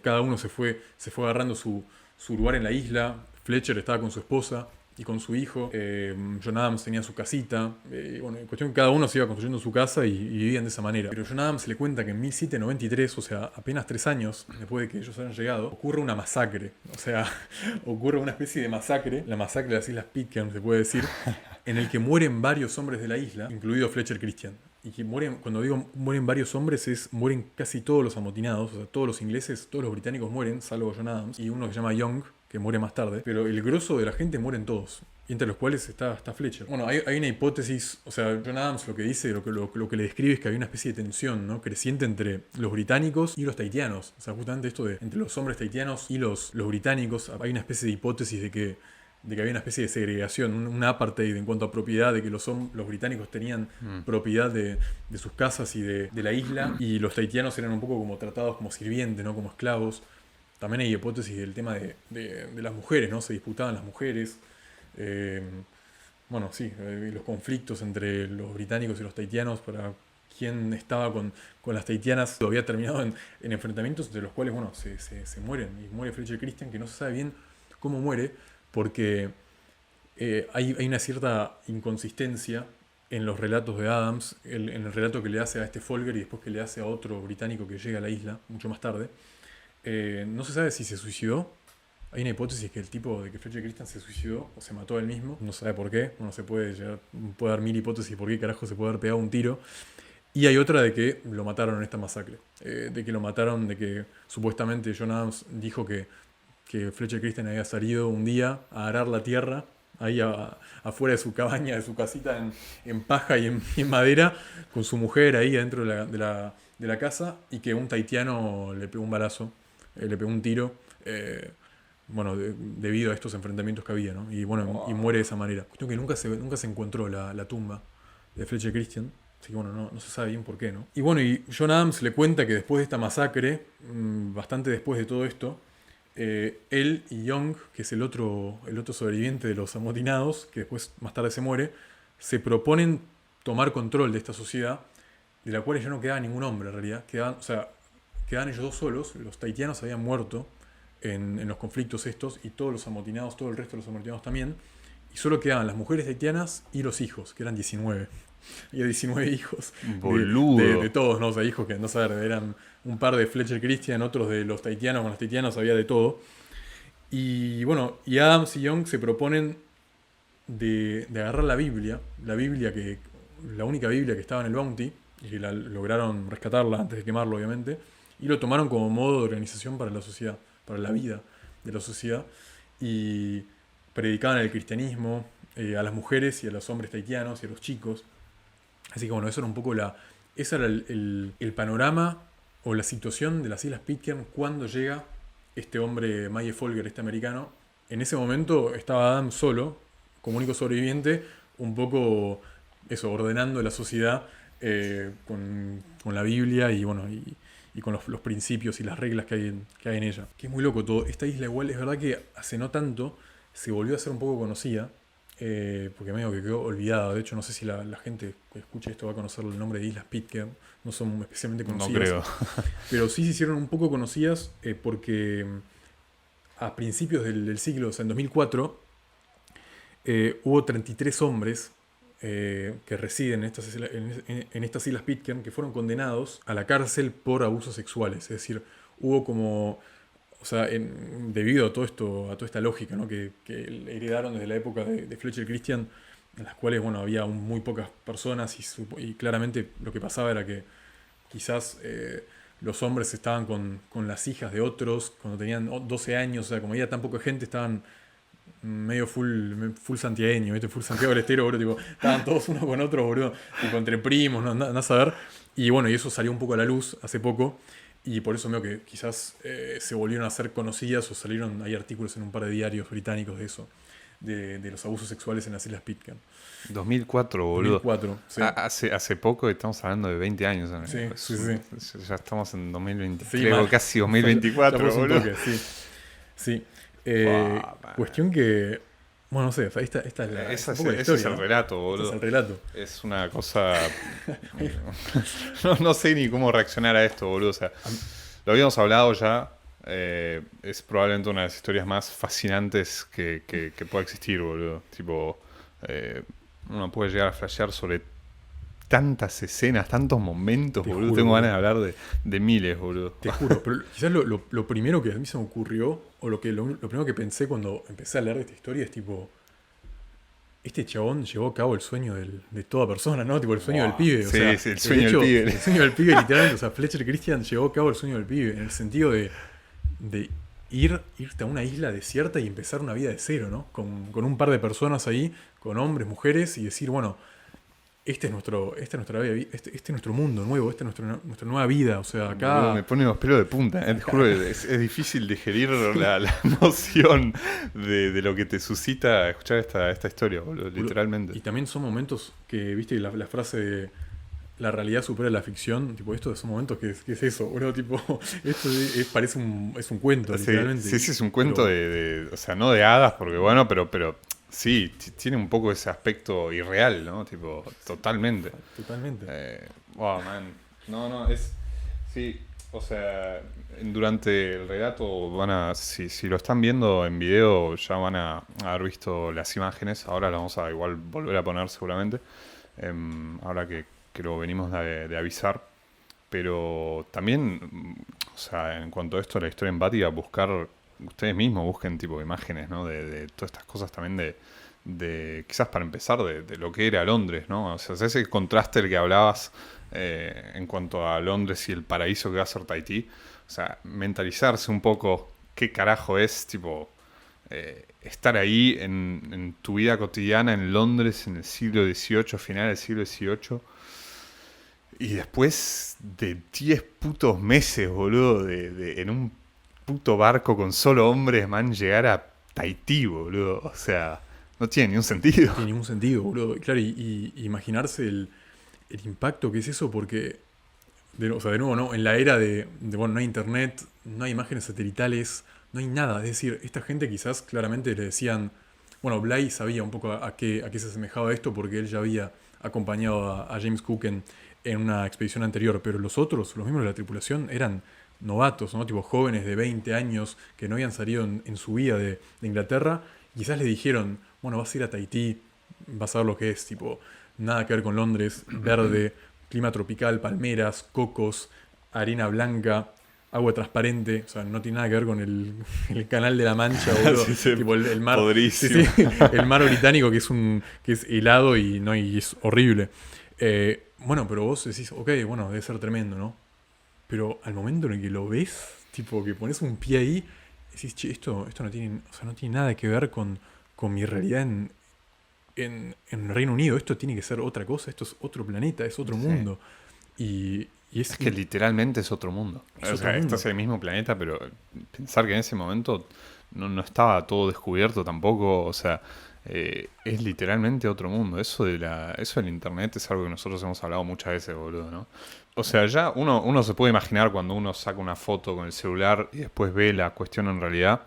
Cada uno se fue agarrando su lugar en la isla. Fletcher estaba con su esposa y con su hijo. John Adams tenía su casita. Bueno, en cuestión que cada uno se iba construyendo su casa y vivían de esa manera. Pero John Adams le cuenta que en 1793, o sea, apenas 3 años después de que ellos hayan llegado, ocurre una masacre. O sea, ocurre una especie de masacre, la masacre de las Islas Pitcairn, se puede decir, en el que mueren varios hombres de la isla, incluido Fletcher Christian. Y que mueren, cuando digo mueren varios hombres, mueren casi todos los amotinados, o sea, todos los ingleses, todos los británicos mueren, salvo John Adams, y uno que se llama Young, que muere más tarde, pero el grosso de la gente mueren todos, y entre los cuales está Fletcher. Bueno, hay una hipótesis, o sea, John Adams lo que dice, lo que le describe es que había una especie de tensión, ¿no?, creciente entre los británicos y los tahitianos. O sea, justamente esto de entre los hombres tahitianos y los británicos, hay una especie de hipótesis de que había una especie de segregación, un apartheid en cuanto a propiedad, de que los británicos tenían propiedad de sus casas y de la isla, y los tahitianos eran un poco como tratados como sirvientes, ¿no?, como esclavos. También hay hipótesis del tema de las mujeres, ¿no? Se disputaban las mujeres. Bueno, sí, los conflictos entre los británicos y los tahitianos para quién estaba con las tahitianas había terminado en enfrentamientos entre los cuales, bueno, se mueren. Y muere Fletcher Christian, que no se sabe bien cómo muere, porque hay una cierta inconsistencia en los relatos de Adams, en el relato que le hace a este Folger y después que le hace a otro británico que llega a la isla mucho más tarde. No se sabe si se suicidó. Hay una hipótesis que el tipo de que Fletcher Christian se suicidó o se mató a él mismo. No se sabe por qué. Uno puede dar mil hipótesis por qué carajo se puede haber pegado un tiro. Y hay otra de que lo mataron en esta masacre. De que lo mataron, de que supuestamente John Adams dijo que Fletcher Christian había salido un día a arar la tierra, ahí afuera de su cabaña, de su casita en paja y en madera, con su mujer ahí adentro de la casa, y que un tahitiano le pegó un balazo, le pegó un tiro, bueno, debido a estos enfrentamientos que había, ¿no? Y bueno, y muere de esa manera. Cuestión que nunca se encontró la tumba de Fletcher Christian. Así que bueno, no se sabe bien por qué, ¿no? Y bueno, y John Adams le cuenta que después de esta masacre, bastante después de todo esto, él y Young, que es el otro sobreviviente de los amotinados, que después más tarde se muere, se proponen tomar control de esta sociedad, de la cual ya no quedaba ningún hombre en realidad. Quedaban ellos dos solos. Los tahitianos habían muerto en los conflictos estos, y todos los amotinados, todo el resto de los amotinados también, y solo quedaban las mujeres tahitianas y los hijos, que eran 19. Había 19 hijos de todos, ¿no? O sea, hijos que, no sé, eran un par de Fletcher Christian, otros de los tahitianos. Con los tahitianos había de todo. Y bueno, y Adams y Young se proponen de agarrar la Biblia, la única Biblia que estaba en el Bounty, y que lograron rescatarla antes de quemarlo, obviamente, y lo tomaron como modo de organización para la sociedad, para la vida de la sociedad, y predicaban el cristianismo a las mujeres y a los hombres tahitianos y a los chicos. Así que bueno, eso era un poco ese era el panorama o la situación de las Islas Pitcairn cuando llega este hombre, Maye Folger, este americano. En ese momento estaba Adams solo, como único sobreviviente, un poco ordenando la sociedad con la Biblia y bueno, y con los principios y las reglas que hay en ella. Que es muy loco todo. Esta isla igual es verdad que hace no tanto se volvió a ser un poco conocida. Porque medio que quedó olvidada. De hecho, no sé si la gente que escuche esto va a conocer el nombre de Islas Pitcairn. No son especialmente conocidas. No creo. Pero sí se hicieron un poco conocidas porque a principios del siglo, o sea, en 2004, hubo 33 hombres que residen en estas Islas Pitcairn, que fueron condenados a la cárcel por abusos sexuales. Es decir, hubo como... O sea, debido a todo esto, a toda esta lógica, ¿no?, que heredaron desde la época de Fletcher Christian, en las cuales, bueno, había muy pocas personas y claramente lo que pasaba era que quizás los hombres estaban con las hijas de otros cuando tenían 12 años. O sea, como había tan poca gente, estaban medio full santiagueño, ¿viste? Full Santiago del Estero, boludo, tipo, estaban todos uno con otro, boludo, tipo, entre primos, no a saber. Y bueno, y eso salió un poco a la luz hace poco. Y por eso veo que quizás se volvieron a ser conocidas o hay artículos en un par de diarios británicos de eso, de los abusos sexuales en las Islas Pitcairn. 2004, boludo. 2004, sí. Hace poco estamos hablando de 20 años. ¿No? Sí, sí, sí. Ya estamos en 2020, Sí, creo casi 2024, ya boludo. Toque, sí. Sí. Wow, Cuestión que... Bueno, no sé, esta es la, ese un poco la es historia, el ¿no? relato, boludo. Este es el relato. Es una cosa... no sé ni cómo reaccionar a esto, boludo. O sea, lo habíamos hablado ya. Es probablemente una de las historias más fascinantes que pueda existir, boludo. Tipo, uno puede llegar a flashear sobre tantas escenas, tantos momentos, Te boludo. juro, Tengo boludo. ganas de hablar de miles, boludo. Te juro, pero quizás lo primero que a mí se me ocurrió, o lo primero que pensé cuando empecé a leer de esta historia es tipo, este chabón llevó a cabo el sueño de toda persona, ¿no? Tipo el sueño del pibe. O Sí, sea, sí, el sueño del pibe. El sueño del pibe, literalmente. O sea, Fletcher Christian llevó a cabo el sueño del pibe, en el sentido de irte a una isla desierta y empezar una vida de cero, ¿no? Con un par de personas ahí, con hombres, mujeres, y decir, bueno, esta es nuestra vida, este es nuestro mundo nuevo, esta es nuestra nueva vida. O sea, acá. Boludo, me pone los pelos de punta. Te juro que es difícil digerir la emoción de lo que te suscita escuchar esta historia, boludo, literalmente. Y también son momentos que, viste, la frase de la realidad supera la ficción. Tipo, estos son momentos que es eso, boludo. Tipo, esto parece es un cuento, Sí, literalmente. sí, es un cuento pero, o sea, no de hadas, porque bueno, pero sí, tiene un poco ese aspecto irreal, ¿no? Tipo, totalmente. Totalmente. Wow, man. No, sí, o sea, durante el relato si lo están viendo en video, ya van a haber visto las imágenes. Ahora las vamos a igual volver a poner seguramente. Ahora que lo venimos de avisar. Pero también, o sea, en cuanto a esto, la historia empática, ustedes mismos busquen tipo imágenes, ¿no? De todas estas cosas también quizás para empezar, de lo que era Londres, ¿no? O sea, ese contraste del que hablabas en cuanto a Londres y el paraíso que va a ser Tahití. O sea, mentalizarse un poco qué carajo es, tipo, estar ahí en tu vida cotidiana en Londres en el siglo XVIII, final del siglo XVIII. Y después de 10 putos meses, boludo, en un puto barco con solo hombres, man, llegar a Tahití, boludo. O sea, no tiene ni un sentido. No tiene ningún sentido, boludo. Claro, y imaginarse el impacto que es eso, porque, o sea, de nuevo, ¿no? En la era bueno, no hay internet, no hay imágenes satelitales, no hay nada. Es decir, esta gente quizás claramente le decían. Bueno, Bligh sabía un poco a qué se asemejaba esto, porque él ya había acompañado a James Cook en una expedición anterior, pero los miembros de la tripulación, eran novatos, ¿no? Tipo jóvenes de 20 años que no habían salido en su vida de Inglaterra. Y quizás le dijeron, bueno, vas a ir a Tahití, vas a ver lo que es, tipo, nada que ver con Londres, verde, clima tropical, palmeras, cocos, arena blanca, agua transparente. O sea, no tiene nada que ver con el canal de la Mancha, boludo. Sí, tipo el mar. podrísimo. Sí, el mar británico que es helado y es horrible. Bueno, pero vos decís, ok, bueno, debe ser tremendo, ¿no? Pero al momento en el que lo ves, tipo que pones un pie ahí, decís, che, esto no tiene, o sea, no tiene nada que ver con mi realidad en Reino Unido. Esto tiene que ser otra cosa, esto es otro planeta, es otro mundo. Y es que literalmente es otro mundo. O sea, estás en el mismo planeta, pero pensar que en ese momento no estaba todo descubierto tampoco, o sea, es literalmente otro mundo. Eso del internet es algo que nosotros hemos hablado muchas veces, boludo, ¿no? O sea, ya uno se puede imaginar cuando uno saca una foto con el celular y después ve la cuestión en realidad.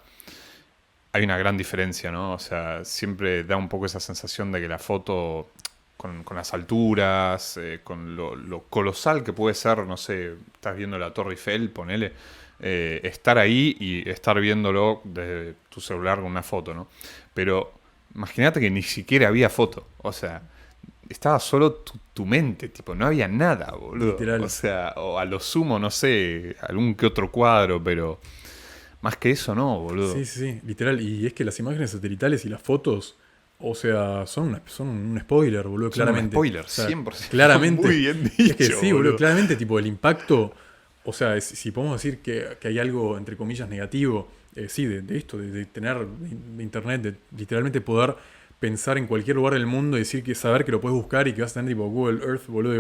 Hay una gran diferencia, ¿no? O sea, siempre da un poco esa sensación de que la foto, con las alturas, con lo colosal que puede ser, no sé, estás viendo la Torre Eiffel, ponele, estar ahí y estar viéndolo desde tu celular con una foto, ¿no? Pero imagínate que ni siquiera había foto, o sea, estaba solo tu mente, tipo, no había nada, boludo. Literal. O sea, o a lo sumo, no sé, algún que otro cuadro, pero más que eso no, boludo. Sí, literal. Y es que las imágenes satelitales y las fotos, o sea, son un spoiler, boludo, claramente. Son un spoiler, o sea, 100%. Claramente. Muy bien dicho, es que sí, boludo, boludo. claramente, tipo, el impacto, o sea, si podemos decir que hay algo, entre comillas, negativo, sí, de esto, de tener de internet, de literalmente poder pensar en cualquier lugar del mundo y decir que saber que lo puedes buscar y que vas a tener tipo Google Earth, boludo,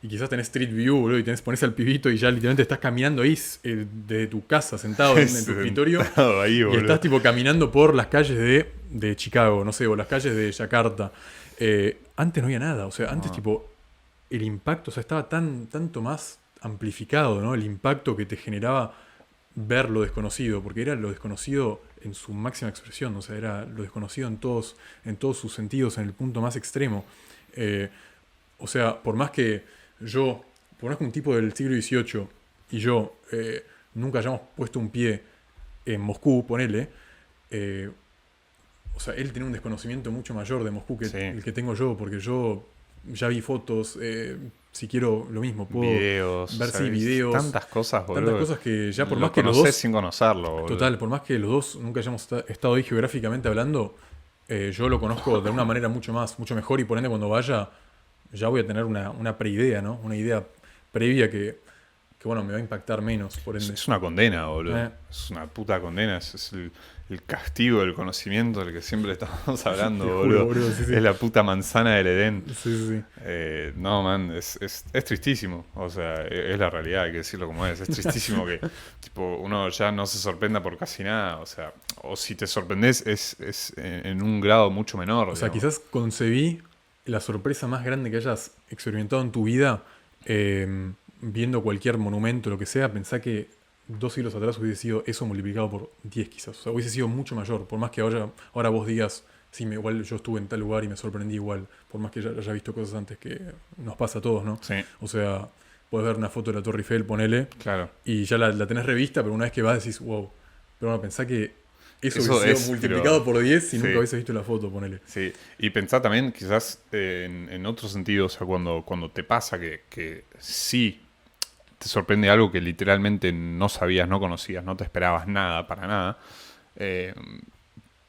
y quizás tenés Street View, boludo, y pones al pibito y ya literalmente estás caminando ahí desde tu casa, sentado en tu escritorio, ahí, y estás tipo caminando por las calles de Chicago, no sé, o las calles de Yakarta. Antes no había nada, o sea, antes tipo el impacto, o sea, estaba tanto más amplificado, ¿no? El impacto que te generaba ver lo desconocido, porque era lo desconocido en su máxima expresión, o sea, era lo desconocido en todos sus sentidos, en el punto más extremo. O sea, por más que un tipo del siglo XVIII y yo nunca hayamos puesto un pie en Moscú, ponele, o sea, él tiene un desconocimiento mucho mayor de Moscú que el que tengo yo, porque yo ya vi fotos, si quiero lo mismo, puedo videos, ver ¿sabes? Videos. Tantas cosas, boludo. Tantas cosas que ya por lo más que los dos... sin conocerlo, boludo. Total, por más que los dos nunca hayamos estado ahí geográficamente hablando, yo lo conozco de una manera mucho mejor y por ende cuando vaya ya voy a tener una preidea, ¿no? Una idea previa que bueno, me va a impactar menos, por ende. Es una condena, boludo. Es una puta condena. Es el castigo del conocimiento del que siempre estamos hablando, boludo. Sí. Es la puta manzana del Edén. Sí. No, man, es tristísimo. O sea, es la realidad, hay que decirlo como es. Es tristísimo que tipo, uno ya no se sorprenda por casi nada. O sea, o si te sorprendes es en un grado mucho menor. O sea, quizás concebí la sorpresa más grande que hayas experimentado en tu vida viendo cualquier monumento, lo que sea. Pensá que 2 siglos atrás hubiese sido eso multiplicado por 10 quizás. O sea, hubiese sido mucho mayor. Por más que ahora vos digas, sí, igual yo estuve en tal lugar y me sorprendí igual. Por más que ya haya visto cosas antes, que nos pasa a todos, ¿no? Sí. O sea, podés ver una foto de la Torre Eiffel, ponele. Claro. Y ya la tenés revista, pero una vez que vas decís, wow. Pero bueno, pensá que eso hubiese sido multiplicado por 10 si nunca hubiese visto la foto, ponele. Sí, y pensá también quizás en otro sentido, o sea, cuando te pasa que sí te sorprende algo que literalmente no sabías, no conocías, no te esperabas nada, para nada.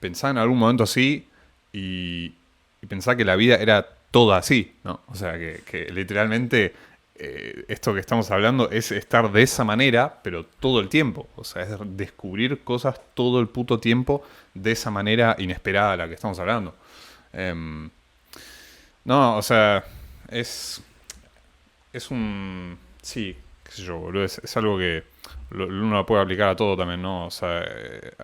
Pensá en algún momento así y pensá que la vida era toda así, ¿no? O sea, que literalmente esto que estamos hablando es estar de esa manera, pero todo el tiempo. O sea, es descubrir cosas todo el puto tiempo de esa manera inesperada a la que estamos hablando. No, o sea, es un... Sí, qué sé yo, boludo, es algo que uno lo puede aplicar a todo también, ¿no? O sea,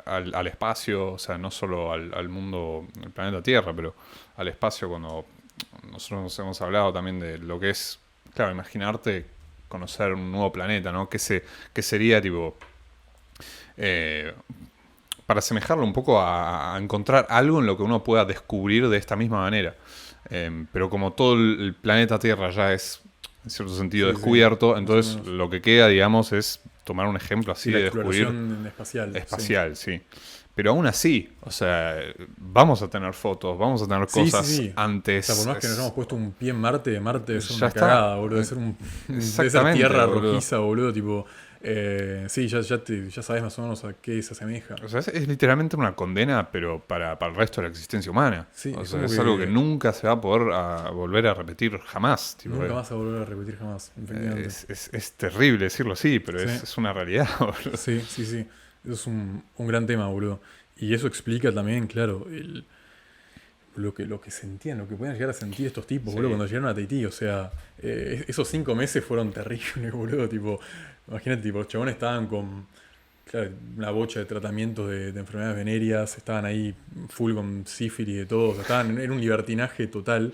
al espacio, o sea, no solo al mundo, al planeta Tierra, pero al espacio cuando nosotros nos hemos hablado también de lo que es, claro, imaginarte conocer un nuevo planeta, ¿no? ¿Qué sería, tipo, para asemejarlo un poco a encontrar algo en lo que uno pueda descubrir de esta misma manera? Pero como todo el planeta Tierra ya es en cierto sentido descubierto, entonces lo que queda, digamos, es tomar un ejemplo así de descubrir espacial, sí. Pero aún así, o sea, vamos a tener fotos, vamos a tener cosas antes. O sea, por más que nos hayamos puesto un pie en Marte es una está, cagada, boludo. De ser tierra rojiza, boludo, tipo... sí, ya sabes más o menos a qué se asemeja. O sea, es literalmente una condena, pero para el resto de la existencia humana. Sí, o sea, es algo que nunca se va a poder volver a repetir jamás. Tipo, nunca más a volver a repetir jamás. Es terrible decirlo así, pero es una realidad, boludo. Sí. Eso es un gran tema, boludo. Y eso explica también, claro, lo que sentían, lo que podían llegar a sentir estos tipos, boludo, cuando llegaron a Tahití. O sea, esos 5 meses fueron terribles, boludo. Tipo, imagínate, tipo, los chabones estaban con una bocha de tratamientos de enfermedades venéreas, estaban ahí full con sífilis y de todo, o sea, era un libertinaje total.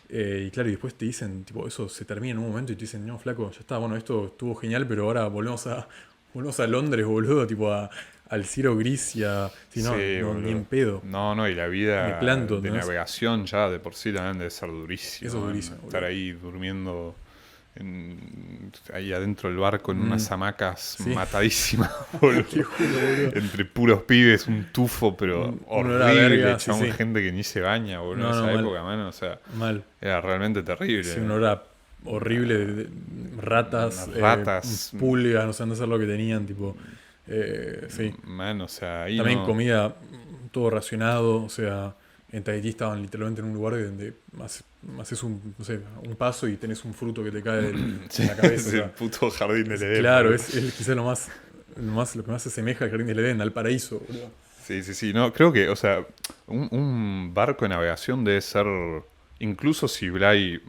Y claro, y después te dicen, tipo, eso se termina en un momento y te dicen, no, flaco, ya está, bueno, esto estuvo genial, pero ahora volvemos a Londres, boludo, tipo al cielo gris y a... no, ni en pedo. No, y la vida planto, de navegación ya de por sí también debe ser durísimo. Eso es durísimo. Estar ahí durmiendo ahí adentro del barco en unas hamacas matadísimas, boludo. Entre puros pibes, un tufo, pero horrible, gente que ni se baña, boludo, en esa época, mano, o sea, era realmente terrible. Sí, una hora horrible de ratas, pulgas, no sé, no sé lo que tenían, tipo... sí. Man, o sea, ahí también comida, todo racionado, o sea, en Tahití estaban literalmente en un lugar donde haces un paso y tenés un fruto que te cae de la cabeza. Es el puto jardín del Edén. Claro, es quizás lo que más se asemeja al jardín del Edén, al paraíso, boludo. Sí, sí, sí. No, creo que, o sea, un barco de navegación debe ser, incluso si Bligh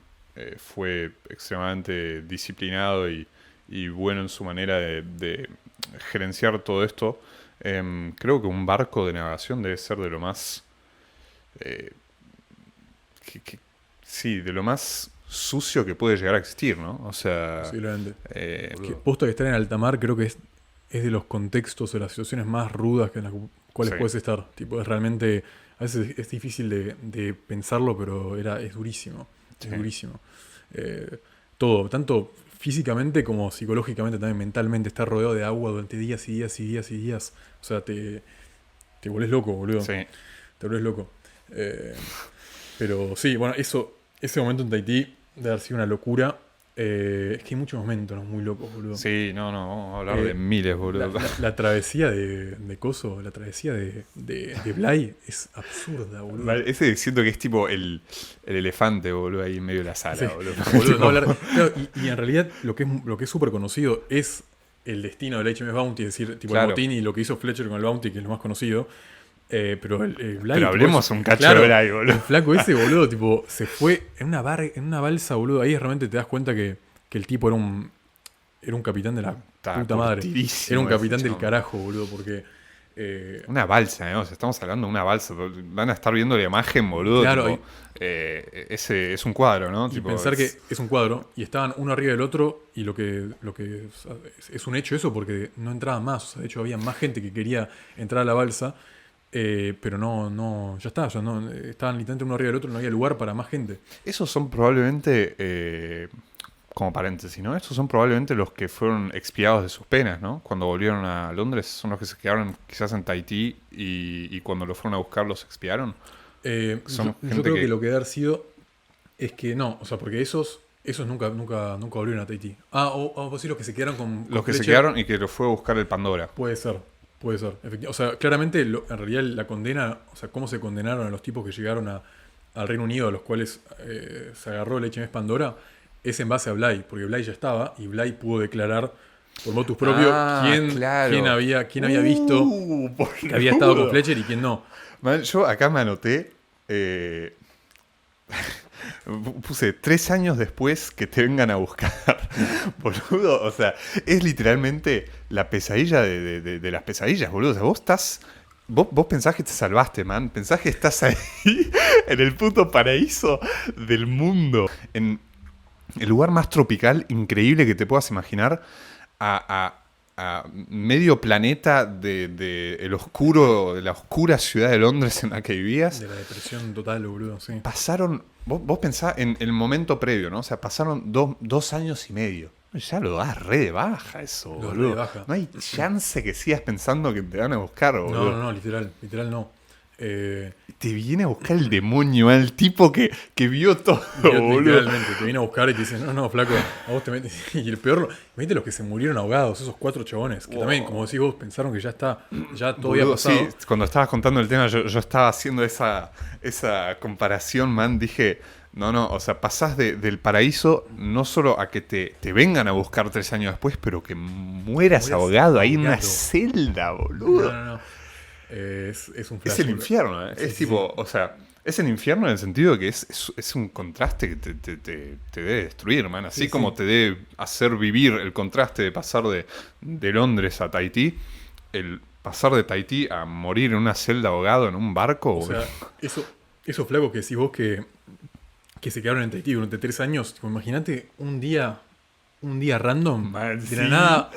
fue extremadamente disciplinado y bueno en su manera de gerenciar todo esto, creo que un barco de navegación debe ser de lo más, eh, que- que- sí, de lo más sucio que puede llegar a existir, ¿no? O sea, Posiblemente. Que boludo, posta que estar en alta mar creo que es de los contextos o las situaciones más rudas que en las cuales sí, puedes estar. Tipo, es realmente. A veces es difícil de pensarlo, pero es durísimo. Es sí. durísimo. Eh, Todo, tanto físicamente como psicológicamente, también mentalmente, estar rodeado de agua durante días y días y días y días. O sea, te volvés loco, boludo. Sí. Te volvés loco. Eh, pero sí, bueno, ese momento en Tahití debe haber sido una locura. Es que hay muchos momentos, ¿no? Muy locos, boludo. Sí, no, no, vamos a hablar de Eh, miles, la, boludo. la travesía de Coso, la travesía de Bly es absurda, boludo. Vale, ese siento que es tipo el elefante, boludo, ahí en medio de la Sí, sala, boludo. boludo, no Tipo, hablar. Claro, y en realidad lo que es súper conocido es el destino del HMS Bounty, es decir, tipo el claro. motín y lo que hizo Fletcher con el Bounty, que es lo más conocido. Pero el Pero Bly, tipo, hablemos un cacho claro, de Bray, boludo. el flaco ese, boludo, tipo, se fue en una balsa, boludo. Ahí realmente te das cuenta que el tipo era un capitán de la Está puta madre. Era un curtidísimo ese capitán del chabón. carajo, boludo, porque. Una balsa, ¿no? O sea, estamos hablando de una balsa. Van a estar viendo la imagen, boludo. Claro, Tipo, ese es un cuadro, ¿no? y Tipo, pensar que es un cuadro y estaban uno arriba del otro y lo que o sea, es un hecho eso porque no entraban más. O sea, de hecho había más gente que quería entrar a la balsa, pero no, ya está, ya no, estaban literalmente uno arriba del otro, no había lugar para más gente. esos son probablemente, como paréntesis, ¿no? Estos son probablemente los que fueron expiados de sus penas, ¿no? Cuando volvieron a Londres, son los que se quedaron quizás en Tahití y cuando lo fueron a buscar los expiaron. Yo, Son yo gente creo que que lo que debe haber sido es que no, o sea, porque esos nunca volvieron a Tahití. Ah, o pues sí, los que se quedaron con los que se Fletcher. quedaron y que lo fue a buscar el Pandora. Puede ser, puede ser. O sea, claramente, en realidad la condena, o sea, cómo se condenaron a los tipos que llegaron al Reino Unido, a los cuales se agarró el HMS Pandora, es en base a Bligh, porque Bligh ya estaba y Bligh pudo declarar por motus propio Claro. quién había visto que había estado con Boludo. Fletcher y quién no. Man, yo acá me anoté. Puse 3 años después que te vengan a buscar. Boludo, o sea, es literalmente la pesadilla de las pesadillas, boludo. O sea, vos estás. Vos pensás que te salvaste, man. Pensás que estás ahí en el puto paraíso del mundo. En el lugar más tropical, increíble que te puedas imaginar. A medio planeta de la oscura ciudad de Londres en la que vivías. De la depresión total, boludo, sí. Pasaron, vos pensás en el momento previo, ¿no? O sea, pasaron 2 años y medio. Ya lo das re de baja eso, Lo das boludo. re de baja. No hay chance que sigas pensando que te van a buscar, boludo. No, literal no. Te viene a buscar el demonio, el tipo que vio todo, boludo. Literalmente, te viene a buscar y te dice, no, flaco, a vos te metes. Y el peor, viste los que se murieron ahogados, esos 4 chabones, que también, como decís vos, pensaron que ya está, ya todo había Boludo, pasado. sí, cuando estabas contando el tema, yo estaba haciendo esa comparación, man. Dije, no, o sea, pasás del paraíso no solo a que te vengan a buscar 3 años después, pero que mueras ahogado ahí en una ahogado. celda, boludo. No. Es un Es flash, el boludo. infierno, ¿eh? Sí, Es sí, tipo, o sea, es el infierno en el sentido de que es un contraste que te debe destruir, man. Así Sí, como sí. te debe hacer vivir el contraste de pasar de Londres a Tahití, el pasar de Tahití a morir en una celda ahogado en un barco. O sea, esos flacos que decís vos que se quedaron en Tahití durante 3 años, tipo, imagínate un día random, Man, de sí. la nada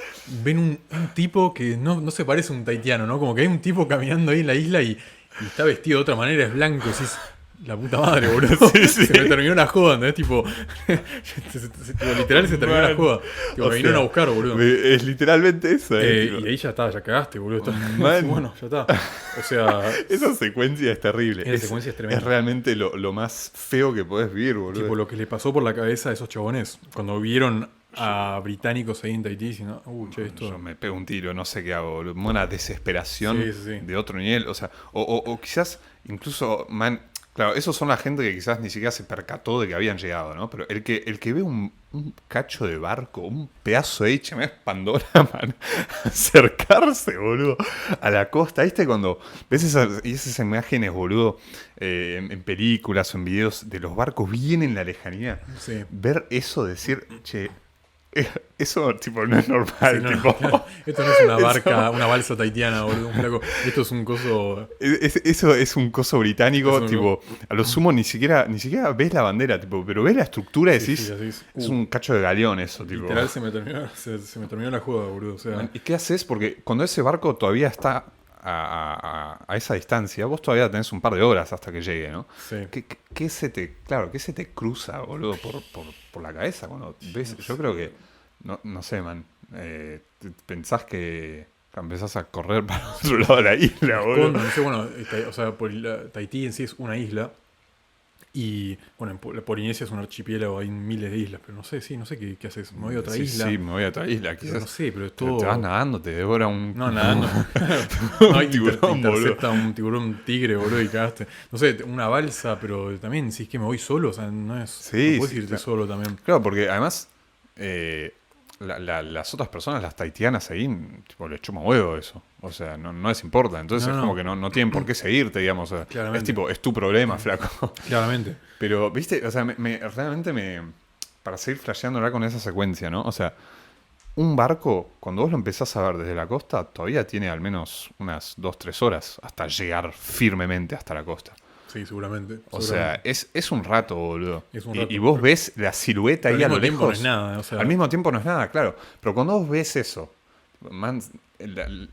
ven un tipo que no se parece a un tahitiano, ¿no? Como que hay un tipo caminando ahí en la isla y está vestido de otra manera, es blanco, decís, la puta madre, boludo. Sí, sí. Se me terminó la joda, ¿no? Tipo, tipo, literal se terminó la Man. joda. Tipo, O me vinieron sea, a buscar, boludo. Es literalmente eso, tipo. Y ahí ya está, ya cagaste, boludo. Man. Bueno, ya está. O sea, Esa secuencia es terrible. Esa secuencia es tremenda. Es realmente lo más feo que podés vivir, boludo. tipo lo que le pasó por la cabeza a esos chabones cuando vieron a británicos ahí en Tahití diciendo, che, esto. Yo me pego un tiro, no sé qué hago, boludo. Una desesperación Sí. de otro nivel. O sea, o quizás incluso, man, Claro, esos son la gente que quizás ni siquiera se percató de que habían llegado, ¿no? Pero el que ve un cacho de barco, un pedazo de HMS Pandora, man, acercarse, boludo, a la costa. ¿Viste cuando ves esas imágenes, boludo, en películas o en videos de los barcos bien en la lejanía? Sí. Ver eso, decir, che, eso tipo no es normal. Sí, no, tipo, claro. Esto no es una barca, una balsa tahitiana, boludo, un flaco. Esto es un coso. Eso es un coso británico, Es un- tipo, a lo sumo ni siquiera ves la bandera, tipo, pero ves la estructura y Sí, decís, sí, así es. es un cacho de galeón eso, tipo. Literal se me terminó la joda, boludo. O sea, ¿Y qué haces? Porque cuando ese barco todavía está a esa distancia, vos todavía tenés un par de horas hasta que llegue, ¿no? sí. ¿Qué se te cruza, boludo, por la cabeza cuando ves? Yo creo que, no sé, man, pensás que empezás a correr para otro lado de la isla, boludo. No sé, bueno, o sea, Tahití en sí es una isla. Y bueno, en Polinesia es un archipiélago, hay miles de islas, pero no sé, sí, no sé qué haces. Me voy a otra Sí, isla. sí, me voy a otra isla, Pero quizás. no sé, pero es Te todo. vas nadando, te devora un... No, nada, no. Un No, hay tiburón, intercepta un tiburón tigre, boludo, y cagaste. No sé, una balsa, pero también si es que me voy solo, o sea, no es. Sí, no puedes sí, irte claro. solo también. Claro, porque además las otras personas, las tahitianas ahí, tipo, les chuma huevo eso. O sea, no les importa. Entonces No, es no. como que no tienen por qué seguirte, digamos. O sea, Claramente. es tipo, es tu problema, flaco. Claramente. Pero, viste, o sea, realmente para seguir flasheando ahora con esa secuencia, ¿no? O sea, un barco, cuando vos lo empezás a ver desde la costa, todavía tiene al menos unas 2-3 horas hasta llegar firmemente hasta la costa. Sí, seguramente. O sea, es un rato, boludo. Es un rato. Y vos ves la silueta Pero ahí a al lo mismo tiempo lejos. no es nada, o sea. Al mismo tiempo no es nada, claro. Pero cuando vos ves eso, man,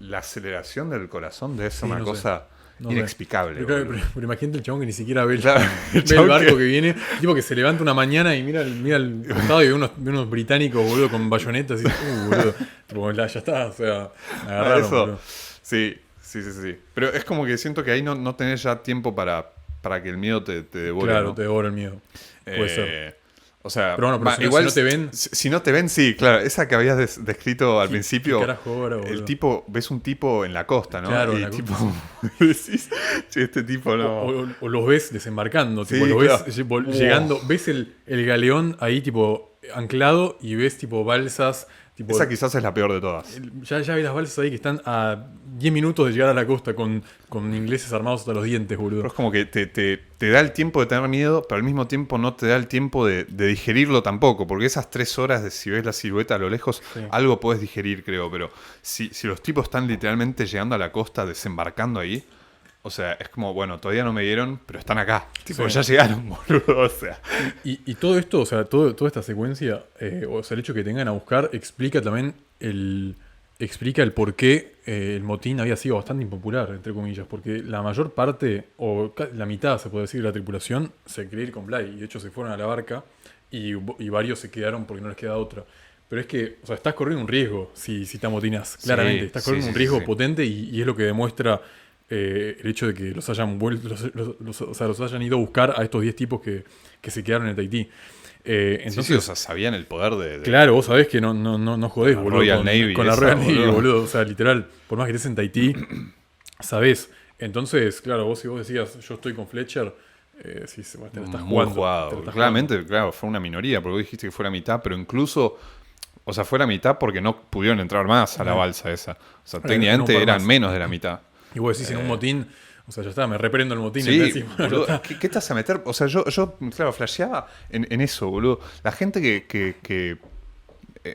la aceleración del corazón debe ser Sí, una no sé. cosa No sé. inexplicable. Pero, claro, boludo. pero imagínate el chabón que ni siquiera ve el, Claro, ve el chabón barco que viene. Tipo que se levanta una mañana y mira el costado y ve unos británicos, boludo, con bayonetas y boludo. Tipo, ya está, o sea, me agarraron, Eso. boludo. Sí. Pero es como que siento que ahí no tenés ya tiempo para que el miedo te devore. Claro, ¿no? te devora el miedo. Puede ser. O sea, Pero bueno, pero si no- igual si no te ven- si no te ven, sí, claro. Esa que habías descrito al principio. ¿Qué carajo ahora, boludo? El tipo, ves un tipo en la costa, ¿no? Claro, en y la tipo, decís, che, este tipo no. O los ves desembarcando, Sí, tipo, los claro. ves llegando, ves el galeón ahí tipo anclado y ves tipo balsas, tipo Esa quizás es la peor de todas. ya ves las balsas ahí que están a 10 minutos de llegar a la costa con ingleses armados hasta los dientes, Pero boludo. es como que te da el tiempo de tener miedo, pero al mismo tiempo no te da el tiempo de digerirlo tampoco, porque esas 3 horas de si ves la silueta a lo lejos, Sí. algo podés digerir, creo, pero si los tipos están literalmente llegando a la costa, desembarcando ahí, o sea, es como, bueno, todavía no me vieron, pero están acá. Tipo, Sí. ya llegaron, boludo, o sea. Y todo esto, o sea, toda esta secuencia, o sea, el hecho que tengan a buscar explica también explica el por qué el motín había sido bastante impopular, entre comillas, porque la mayor parte, o la mitad, se puede decir, de la tripulación se quería ir con Bligh, y de hecho se fueron a la barca, y varios se quedaron porque no les queda otra. Pero es que, o sea, estás corriendo un riesgo si te amotinas, claramente. Estás corriendo un riesgo potente y es lo que demuestra el hecho de que los hayan vuelto, o sea, los hayan ido a buscar a estos 10 tipos que se quedaron en Tahití. Entonces, Sí, o sea, sabían el poder de claro, vos sabés que no jodés, La boludo. Royal Navy con la esa, Royal Navy, boludo. boludo. O sea, literal, por más que estés en Tahití, sabés. Entonces, claro, si vos decías, yo estoy con Fletcher, sí, bueno, te la estás muy jugando. jugado. te la estás Claramente, claro, fue una minoría, porque vos dijiste que fue la mitad, pero incluso, o sea, fue la mitad porque no pudieron entrar más a la No. balsa esa. O sea, Era técnicamente un par eran más. menos de la mitad. jugando. Y vos decís en un motín, o sea, ya está, me reprendo el motín. Sí, y decís, bueno, ya boludo, está. ¿qué te vas a meter? O sea, yo claro, flasheaba en eso, boludo. La gente que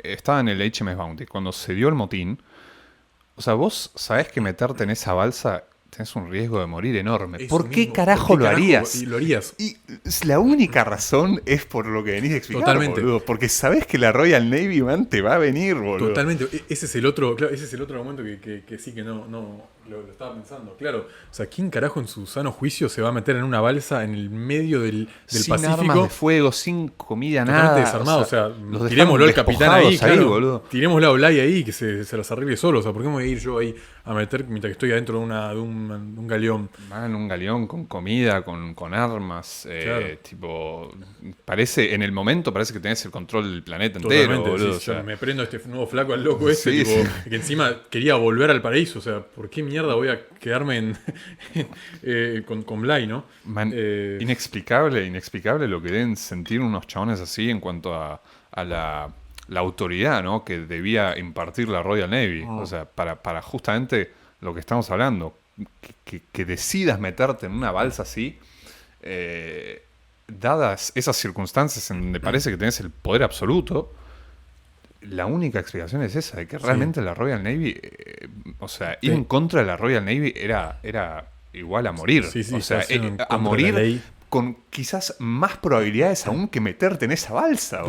estaba en el HMS Bounty, cuando se dio el motín, o sea, vos sabés que meterte en esa balsa tenés un riesgo de morir enorme. Eso ¿Por qué mismo, carajo ¿por qué lo carajo harías? Y lo harías. Y la única razón es por lo que venís a explicar, Totalmente. boludo. Porque sabés que la Royal Navy, man, te va a venir, boludo. Totalmente. Ese es el otro, claro, ese es el otro argumento que sí que no lo estaba pensando. Claro. O sea, ¿quién carajo en su sano juicio se va a meter en una balsa en el medio del Sin Pacífico? armas de fuego, sin comida, Totalmente nada. desarmado, o sea, los tirémoslo al dejaron capitán ahí, despojados claro, boludo. tirémoslo a Bligh ahí, que se los arregle solo, o sea, ¿por qué me voy a ir yo ahí a meter mientras que estoy adentro de un galeón? Man, un galeón con comida, con armas, Claro. tipo, en el momento parece que tenés el control del planeta entero, Totalmente, boludo. sí, o sea, yo me prendo a este nuevo flaco al loco este, Sí, tipo, sí. que encima quería volver al paraíso, o sea, ¿por qué mierda mierda, voy a quedarme con Bly, ¿no? Man, inexplicable lo que deben sentir unos chabones así en cuanto a la autoridad, ¿no? Que debía impartir la Royal Navy. O sea, para justamente lo que estamos hablando. Que decidas meterte en una balsa así, dadas esas circunstancias en donde parece que tenés el poder absoluto, la única explicación es esa, de que realmente la Royal Navy, o sea, ir en contra de la Royal Navy era igual a morir. O sea, a morir con quizás más probabilidades aún que meterte en esa balsa.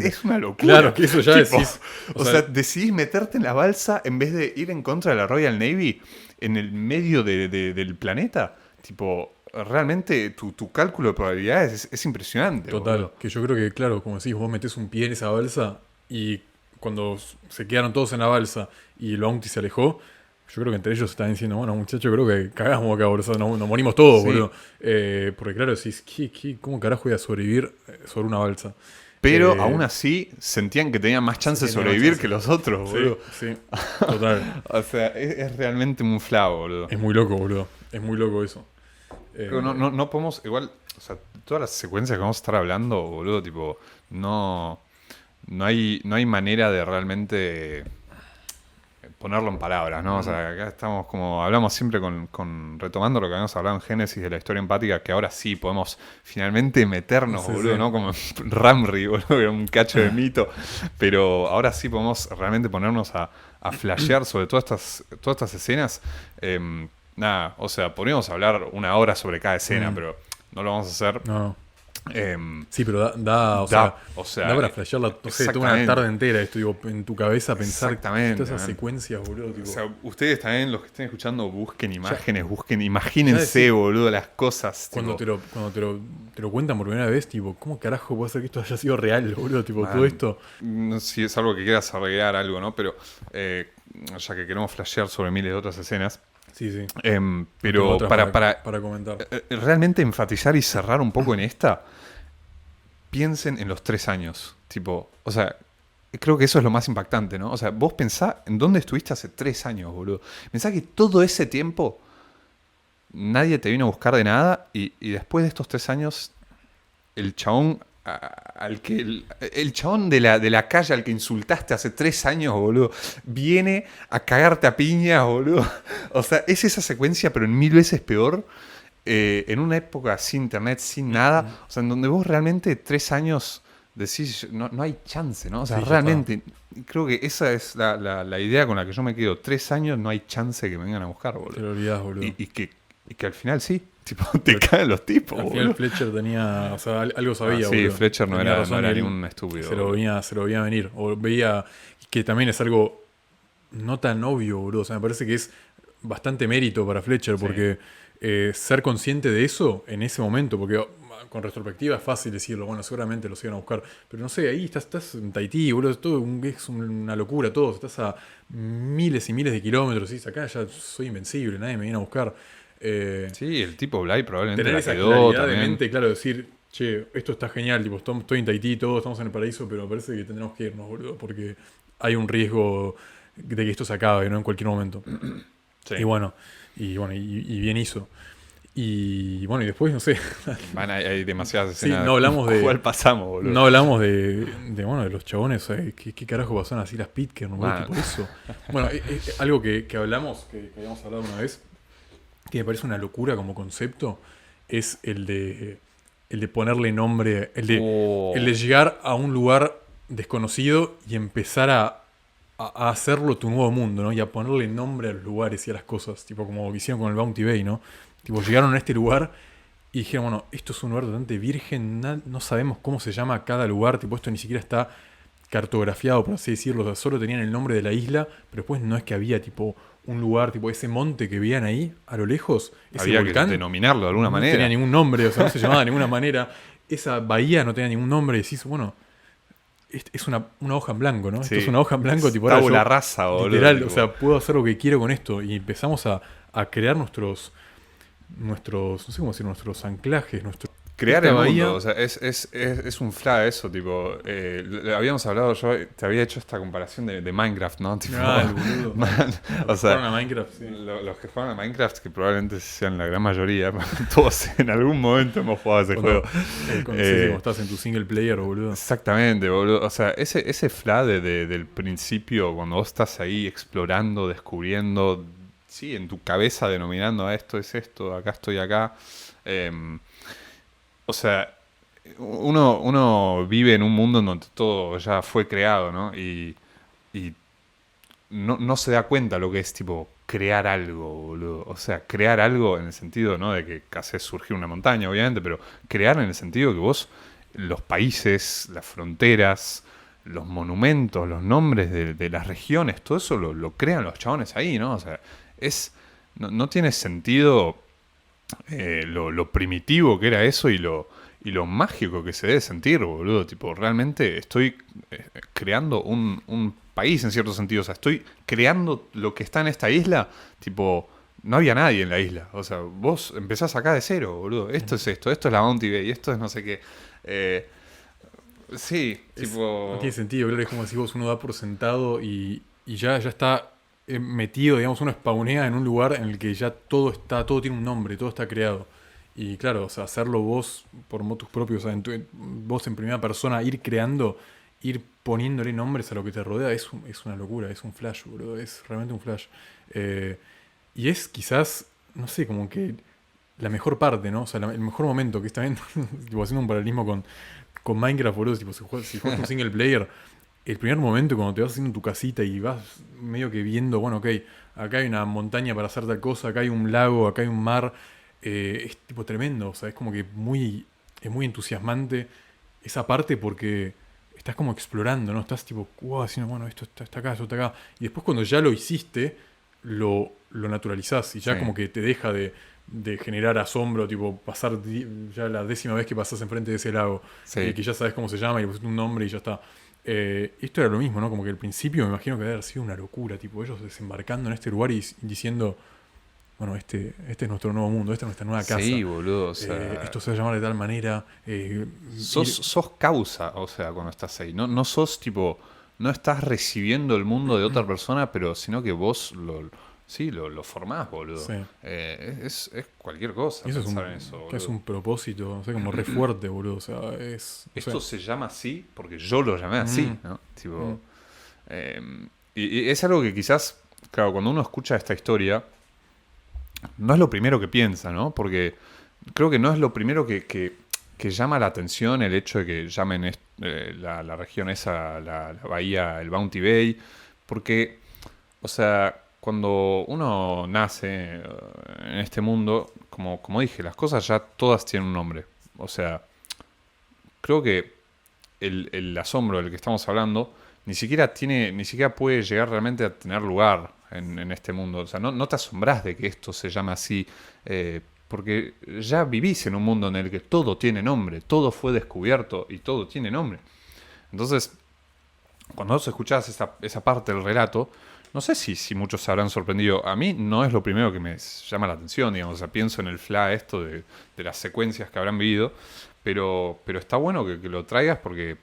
Es una locura. Claro, que eso ya decís. O sea, decidís meterte en la balsa en vez de ir en contra de la Royal Navy en el medio del planeta. Tipo, realmente tu cálculo de probabilidades es impresionante. Total, boludo. que yo creo que, claro, como decís, vos metés un pie en esa balsa y cuando se quedaron todos en la balsa y el Bounty se alejó, yo creo que entre ellos estaban diciendo, bueno, muchachos, creo que cagamos acá, boludo, nos morimos todos, boludo. Porque claro, decís, ¿cómo carajo voy a sobrevivir sobre una balsa? Pero aún así sentían que tenían más chance de sobrevivir que los otros, boludo. Sí, total. O sea, es realmente un flau, boludo. Es muy loco, boludo. Es muy loco eso. No podemos, igual, o sea, todas las secuencias que vamos a estar hablando, boludo, tipo, no hay manera de realmente ponerlo en palabras, ¿no? O sea, acá estamos como, hablamos siempre retomando lo que habíamos hablado en Génesis de la historia empática, que ahora sí podemos finalmente meternos, boludo, ¿no? Como en Ramri, boludo, un cacho de mito, pero ahora sí podemos realmente ponernos a flashear sobre todas estas escenas. Nada, o sea, podríamos hablar una hora sobre cada escena, pero no lo vamos a hacer. No. Sí, pero da para flashearla, no sé, toda una tarde entera esto, digo, en tu cabeza pensar todas esas secuencias, boludo. Tipo. O sea, ustedes también, los que estén escuchando, busquen imágenes, imagínense, boludo, las cosas. Cuando te lo cuentan por primera vez, tipo, ¿cómo carajo puede ser que esto haya sido real, boludo? Tipo, todo esto. No sé si es algo que quieras arreglar algo, ¿no? Pero ya que queremos flashear sobre miles de otras escenas. Sí. Pero para comentar. Realmente enfatizar y cerrar un poco en esta, piensen en los 3 años. Tipo, o sea, creo que eso es lo más impactante, ¿no? O sea, vos pensá en dónde estuviste hace 3 años, boludo. Pensá que todo ese tiempo nadie te vino a buscar de nada y después de estos 3 años, el chabón el chabón de la calle al que insultaste hace 3 años, boludo, viene a cagarte a piñas, boludo. O sea, es esa secuencia, pero en 1000 veces peor, en una época sin internet, sin nada, o sea, en donde vos realmente 3 años decís, no hay chance, ¿no? O sea, realmente, creo que esa es la idea con la que yo me quedo. 3 años no hay chance que me vengan a buscar, boludo. Te lo olvidás, boludo. Y que al final sí. Tipo, te caen los tipos, al final Fletcher tenía, o sea, algo sabía, sí, boludo. Fletcher no era ningún estúpido. Se lo veía venir. O veía que también es algo no tan obvio, boludo. O sea, me parece que es bastante mérito para Fletcher, porque ser consciente de eso en ese momento, porque con retrospectiva es fácil decirlo, bueno, seguramente los iban a buscar, pero no sé, ahí estás en Tahití, boludo, es una locura todo, estás a miles y miles de kilómetros, y acá ya soy invencible, nadie me viene a buscar. Sí, el tipo Bly probablemente tener la esa quedó claridad también. de mente, claro, decir, che, esto está genial, tipo, estoy en Tahití, todos estamos en el paraíso, pero me parece que tendremos que irnos, boludo, porque hay un riesgo de que esto se acabe, ¿no? En cualquier momento. Sí. Y bueno, y bien hizo. Y bueno, y después, no sé. Hay demasiadas escenas. Sí, no hablamos de. ¿Cuál pasamos, boludo? No hablamos de los chabones, o sea, ¿qué carajo pasaron así las Pitcairn, boludo? Tipo eso. Bueno, algo que hablamos, que habíamos hablado una vez, que me parece una locura como concepto, es el de ponerle nombre, el de llegar a un lugar desconocido y empezar a hacerlo tu nuevo mundo, ¿no? Y a ponerle nombre a los lugares y a las cosas, tipo como hicieron con el Bounty Bay, ¿no? Tipo, llegaron a este lugar y dijeron, bueno, esto es un lugar totalmente virgen, no sabemos cómo se llama cada lugar, tipo, esto ni siquiera está cartografiado, por así decirlo, o sea, solo tenían el nombre de la isla, pero después no es que había, tipo, un lugar, tipo, ese monte que veían ahí, a lo lejos, ese había volcán, que denominarlo de alguna manera. No tenía ningún nombre, o sea, no se llamaba de ninguna manera. Esa bahía no tenía ningún nombre, y decís, bueno, es una hoja en blanco, ¿no? Sí. Esto es una hoja en blanco, tipo, ahora yo, la raza, boludo. Literal, tipo. O sea, puedo hacer lo que quiero con esto, y empezamos a crear nuestros, no sé cómo decir, nuestros anclajes, Crear esta el bahía... mundo, o sea, es un fla eso, tipo, habíamos hablado, yo te había hecho esta comparación de Minecraft, ¿no? Tipo, Ah, el boludo. man, Los o que sea, jugaron a Minecraft, sí. los que juegan a Minecraft, que probablemente sean la gran mayoría, todos en algún momento hemos jugado a ese Cuando, juego. sí, cuando Eh, estás en tu single player, boludo. Exactamente, boludo. O sea, ese fla del principio, cuando vos estás ahí explorando, descubriendo, sí, en tu cabeza denominando a esto es esto, acá estoy acá. em, o sea, uno vive en un mundo en donde todo ya fue creado, ¿no? Y no se da cuenta lo que es, tipo, crear algo, boludo. O sea, crear algo en el sentido, ¿no? De que haces surgir una montaña, obviamente, pero crear en el sentido que vos, los países, las fronteras, los monumentos, los nombres de las regiones, todo eso lo crean los chabones ahí, ¿no? O sea, no tiene sentido lo primitivo que era eso y lo mágico que se debe sentir, boludo. Tipo, realmente estoy creando un país en cierto sentido. O sea, estoy creando lo que está en esta isla. Tipo, no había nadie en la isla. O sea, vos empezás acá de cero, boludo. Esto es esto es la Bounty Bay, esto es no sé qué. Eh, sí, No tipo... tiene sentido, claro, es como si vos uno da por sentado y ya está metido, digamos, uno spawnea en un lugar en el que ya todo tiene un nombre, todo está creado. Y claro, o sea, hacerlo vos por motus propios, o sea, vos en primera persona, ir creando, ir poniéndole nombres a lo que te rodea, es una locura, es un flash, boludo, es realmente un flash. Eh, y es quizás, no sé, como que la mejor parte, ¿no? O sea, el mejor momento, que está bien, tipo, haciendo un paralelismo con Minecraft, boludo, tipo, si juegas un single player, el primer momento cuando te vas haciendo tu casita y vas medio que viendo, bueno, ok, acá hay una montaña para hacer tal cosa, acá hay un lago, acá hay un mar, es tipo tremendo, o sea, es como que es muy entusiasmante esa parte porque estás como explorando, ¿no? Estás tipo, wow, haciendo, bueno, esto está acá, esto está acá. Y después cuando ya lo hiciste, lo naturalizás y ya Sí, como que te deja de generar asombro, tipo pasar ya la 10ª vez que pasás enfrente de ese lago, sí. que ya sabes cómo se llama y le pusiste un nombre y ya está. Esto era lo mismo, ¿no? Como que al principio me imagino que debe haber sido una locura, tipo ellos desembarcando en este lugar y diciendo, bueno, este es nuestro nuevo mundo, esta es nuestra nueva casa, Sí, boludo, o sea... esto se va a llamar de tal manera, Sos causa, o sea, cuando estás ahí. No sos tipo, no estás recibiendo el mundo de otra persona, pero sino que vos sí, lo formás, boludo. sí. Es cualquier cosa Y eso pensar en eso, que es boludo. un propósito, no sé, como re fuerte, boludo, o sea, no sé. Esto se llama así porque yo lo llamé así, Mm, ¿no? mm, Tipo, eh, y es algo que quizás, claro, cuando uno escucha esta historia, no es lo primero que piensa, ¿no? Porque creo que no es lo primero que llama la atención el hecho de que llamen la región esa, la bahía, el Bounty Bay, porque, o sea, cuando uno nace en este mundo, como dije, las cosas ya todas tienen un nombre. O sea, creo que el asombro del que estamos hablando ni siquiera puede llegar realmente a tener lugar en este mundo. O sea, no te asombrás de que esto se llame así, porque ya vivís en un mundo en el que todo tiene nombre, todo fue descubierto y todo tiene nombre. Entonces, cuando vos escuchás esa parte del relato, no sé si muchos se habrán sorprendido. A mí no es lo primero que me llama la atención, digamos. O sea, pienso en el fla esto de las secuencias que habrán vivido, pero está bueno que lo traigas porque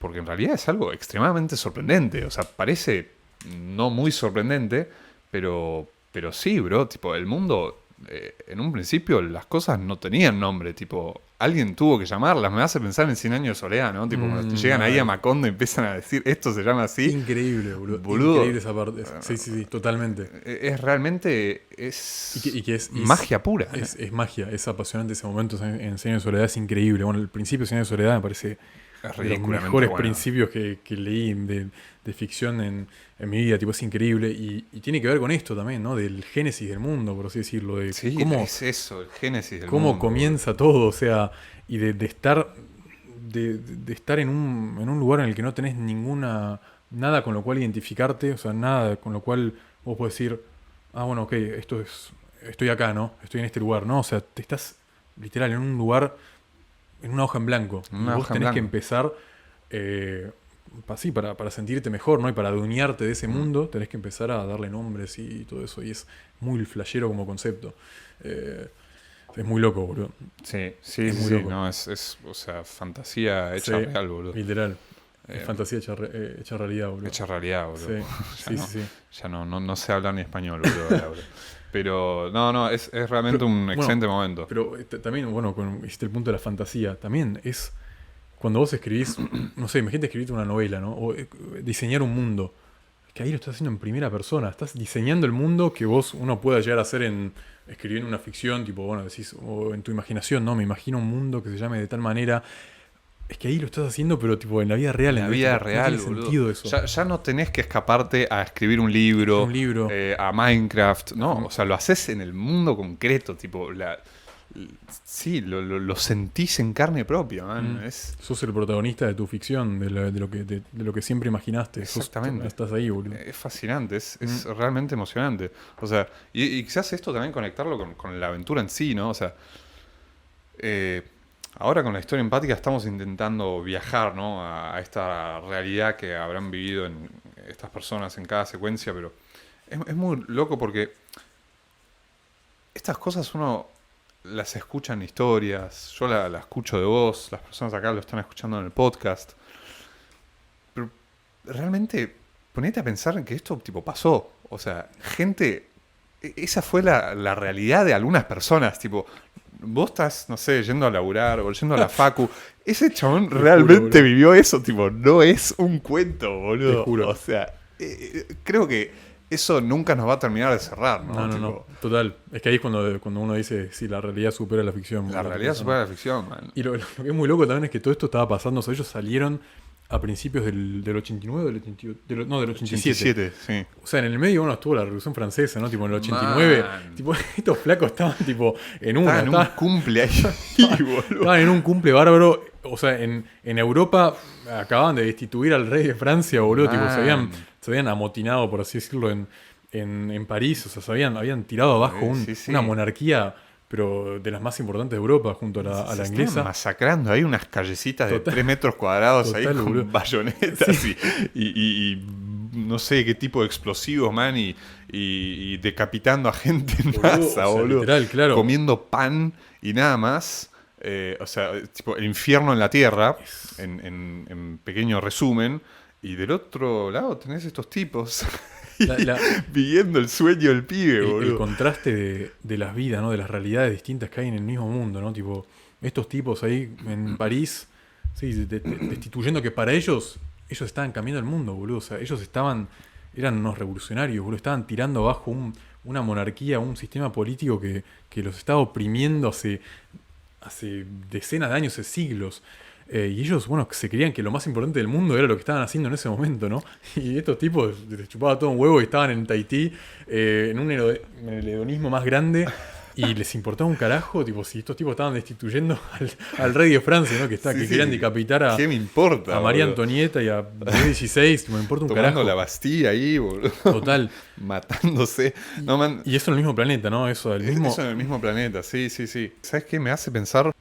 en realidad es algo extremadamente sorprendente. O sea, parece no muy sorprendente, pero sí, bro. Tipo, el mundo, en un principio, las cosas no tenían nombre. Tipo, alguien tuvo que llamarlas. Me hace pensar en 100 años de soledad, ¿no? Tipo, cuando llegan ahí a mal. Macondo y empiezan a decir, esto se llama así. Increíble, boludo. Boludo, Increíble esa parte. Sí, sí, sí, totalmente. es realmente, Y que magia pura. es magia, es apasionante ese momento en Cien años de soledad, es increíble. Bueno, el principio de Cien años de soledad me parece Es de los ridículamente mejores bueno. principios que leí de ficción en mi vida, tipo, es increíble. Y tiene que ver con esto también, ¿no? Del génesis del mundo, por así decirlo, de Sí, cómo, es eso, el génesis del cómo mundo, boludo. comienza todo, o sea, y de estar de estar en un lugar en el que no tenés nada con lo cual identificarte, o sea, nada con lo cual vos podés decir, ah, bueno, ok, estoy acá, ¿no? Estoy en este lugar, ¿no? O sea, te estás literal en un lugar, en una hoja en blanco, y Una vos hoja en tenés que blanco. empezar, así, para sentirte mejor, ¿no? Y para adueñarte de ese Mm. mundo, tenés que empezar a darle nombres y todo eso, y es muy flashero como concepto. Eh, Es muy loco, boludo. Sí, sí, Es sí, muy sí, loco. no, o sea, fantasía hecha Sí, real, boludo. literal. Es Eh, fantasía hecha realidad, boludo. Hecha realidad, boludo. Sí, Ya sí, sí, no, sí. ya no sé hablar ni español, boludo, ahora, boludo. Pero, no, es realmente Pero, un bueno, excelente momento. pero también, bueno, hiciste el punto de la fantasía. También es cuando vos escribís, no sé, imagínate escribirte una novela, ¿no? O diseñar un mundo. Que ahí lo estás haciendo en primera persona. Estás diseñando el mundo que uno pueda llegar a hacer escribiendo una ficción, tipo, bueno, decís, o en tu imaginación, ¿no? Me imagino un mundo que se llame de tal manera. Es que ahí lo estás haciendo, pero tipo en la vida real, En la ¿entendés? vida Tipo, no real, tiene boludo. sentido eso. Ya no tenés que escaparte a escribir un Escribir libro, un libro. a Minecraft, no. Am- O sea, lo haces en el mundo concreto, tipo, sí, lo sentís en carne propia, mm, man. Es Sos el protagonista de tu ficción, de lo que siempre imaginaste. exactamente. Estás ahí, boludo. Es fascinante, Mm, es realmente emocionante. O sea, y quizás esto también conectarlo con la aventura en sí, ¿no? O sea, eh, ahora con la historia empática estamos intentando viajar, ¿no? A esta realidad que habrán vivido en estas personas en cada secuencia, pero es muy loco porque estas cosas uno las escucha en historias, yo la escucho de vos, las personas acá lo están escuchando en el podcast, pero realmente ponete a pensar en que esto tipo pasó. O sea, gente, esa fue la realidad de algunas personas, tipo, vos estás, no sé, yendo a laburar o yendo a la facu, ese chabón te juro, realmente boludo. vivió eso, tipo, no es un cuento, Te boludo. juro. O sea, creo que eso nunca nos va a terminar de cerrar, ¿no? No, no, no. Tipo, Total. Es que ahí es cuando uno dice, sí, la realidad supera la ficción, la boludo, realidad tenés razón. supera la ficción, man. Y lo que es muy loco también es que todo esto estaba pasando. O sea, ellos salieron a principios del 89 o del 88, no, del 87. 87, sí. O sea, en el medio uno estuvo la Revolución Francesa, ¿no? Tipo en el 89. Man. Tipo, estos flacos estaban tipo en Estaba una. en un cumple ahí, boludo. Estaban en un cumple bárbaro. O sea, en Europa acababan de destituir al rey de Francia, boludo. Tipo, Man. se habían amotinado, por así decirlo, en París. O sea, habían tirado abajo Sí, sí. una monarquía, pero de las más importantes de Europa, junto a la Se están inglesa. masacrando. Hay unas callecitas de Total, 3 metros cuadrados ahí total, boludo. con bayonetas y no sé qué tipo de explosivos, man, y decapitando a gente en Boludo, masa, o sea, boludo. literal, claro. Comiendo pan y nada más. O sea, tipo el infierno en la tierra, en pequeño resumen. Y del otro lado tenés estos tipos La- la- viviendo el sueño del pibe, el boludo. contraste de las vidas, ¿no? De las realidades distintas que hay en el mismo mundo, ¿no? Tipo, estos tipos ahí en París, sí, destituyendo que para ellos estaban cambiando el mundo, boludo. O sea, eran unos revolucionarios, boludo. Estaban tirando abajo una monarquía, un sistema político que los estaba oprimiendo hace decenas de años, hace siglos. Y ellos, bueno, se creían que lo más importante del mundo era lo que estaban haciendo en ese momento, ¿no? Y estos tipos les chupaba todo un huevo y estaban en Tahití, en el hedonismo más grande, y les importaba un carajo, tipo, si estos tipos estaban destituyendo al rey de Francia, ¿no? Sí, Que querían decapitar ¿qué me importa, a María boludo? Antonieta y a Luis XVI, me importa un Tomando carajo. la Bastilla ahí, boludo. Total. Matándose. No, man. Y eso en el mismo planeta, ¿no? Eso, el mismo. Eso en el mismo planeta, sí, sí, sí. ¿Sabes qué? Me hace pensar,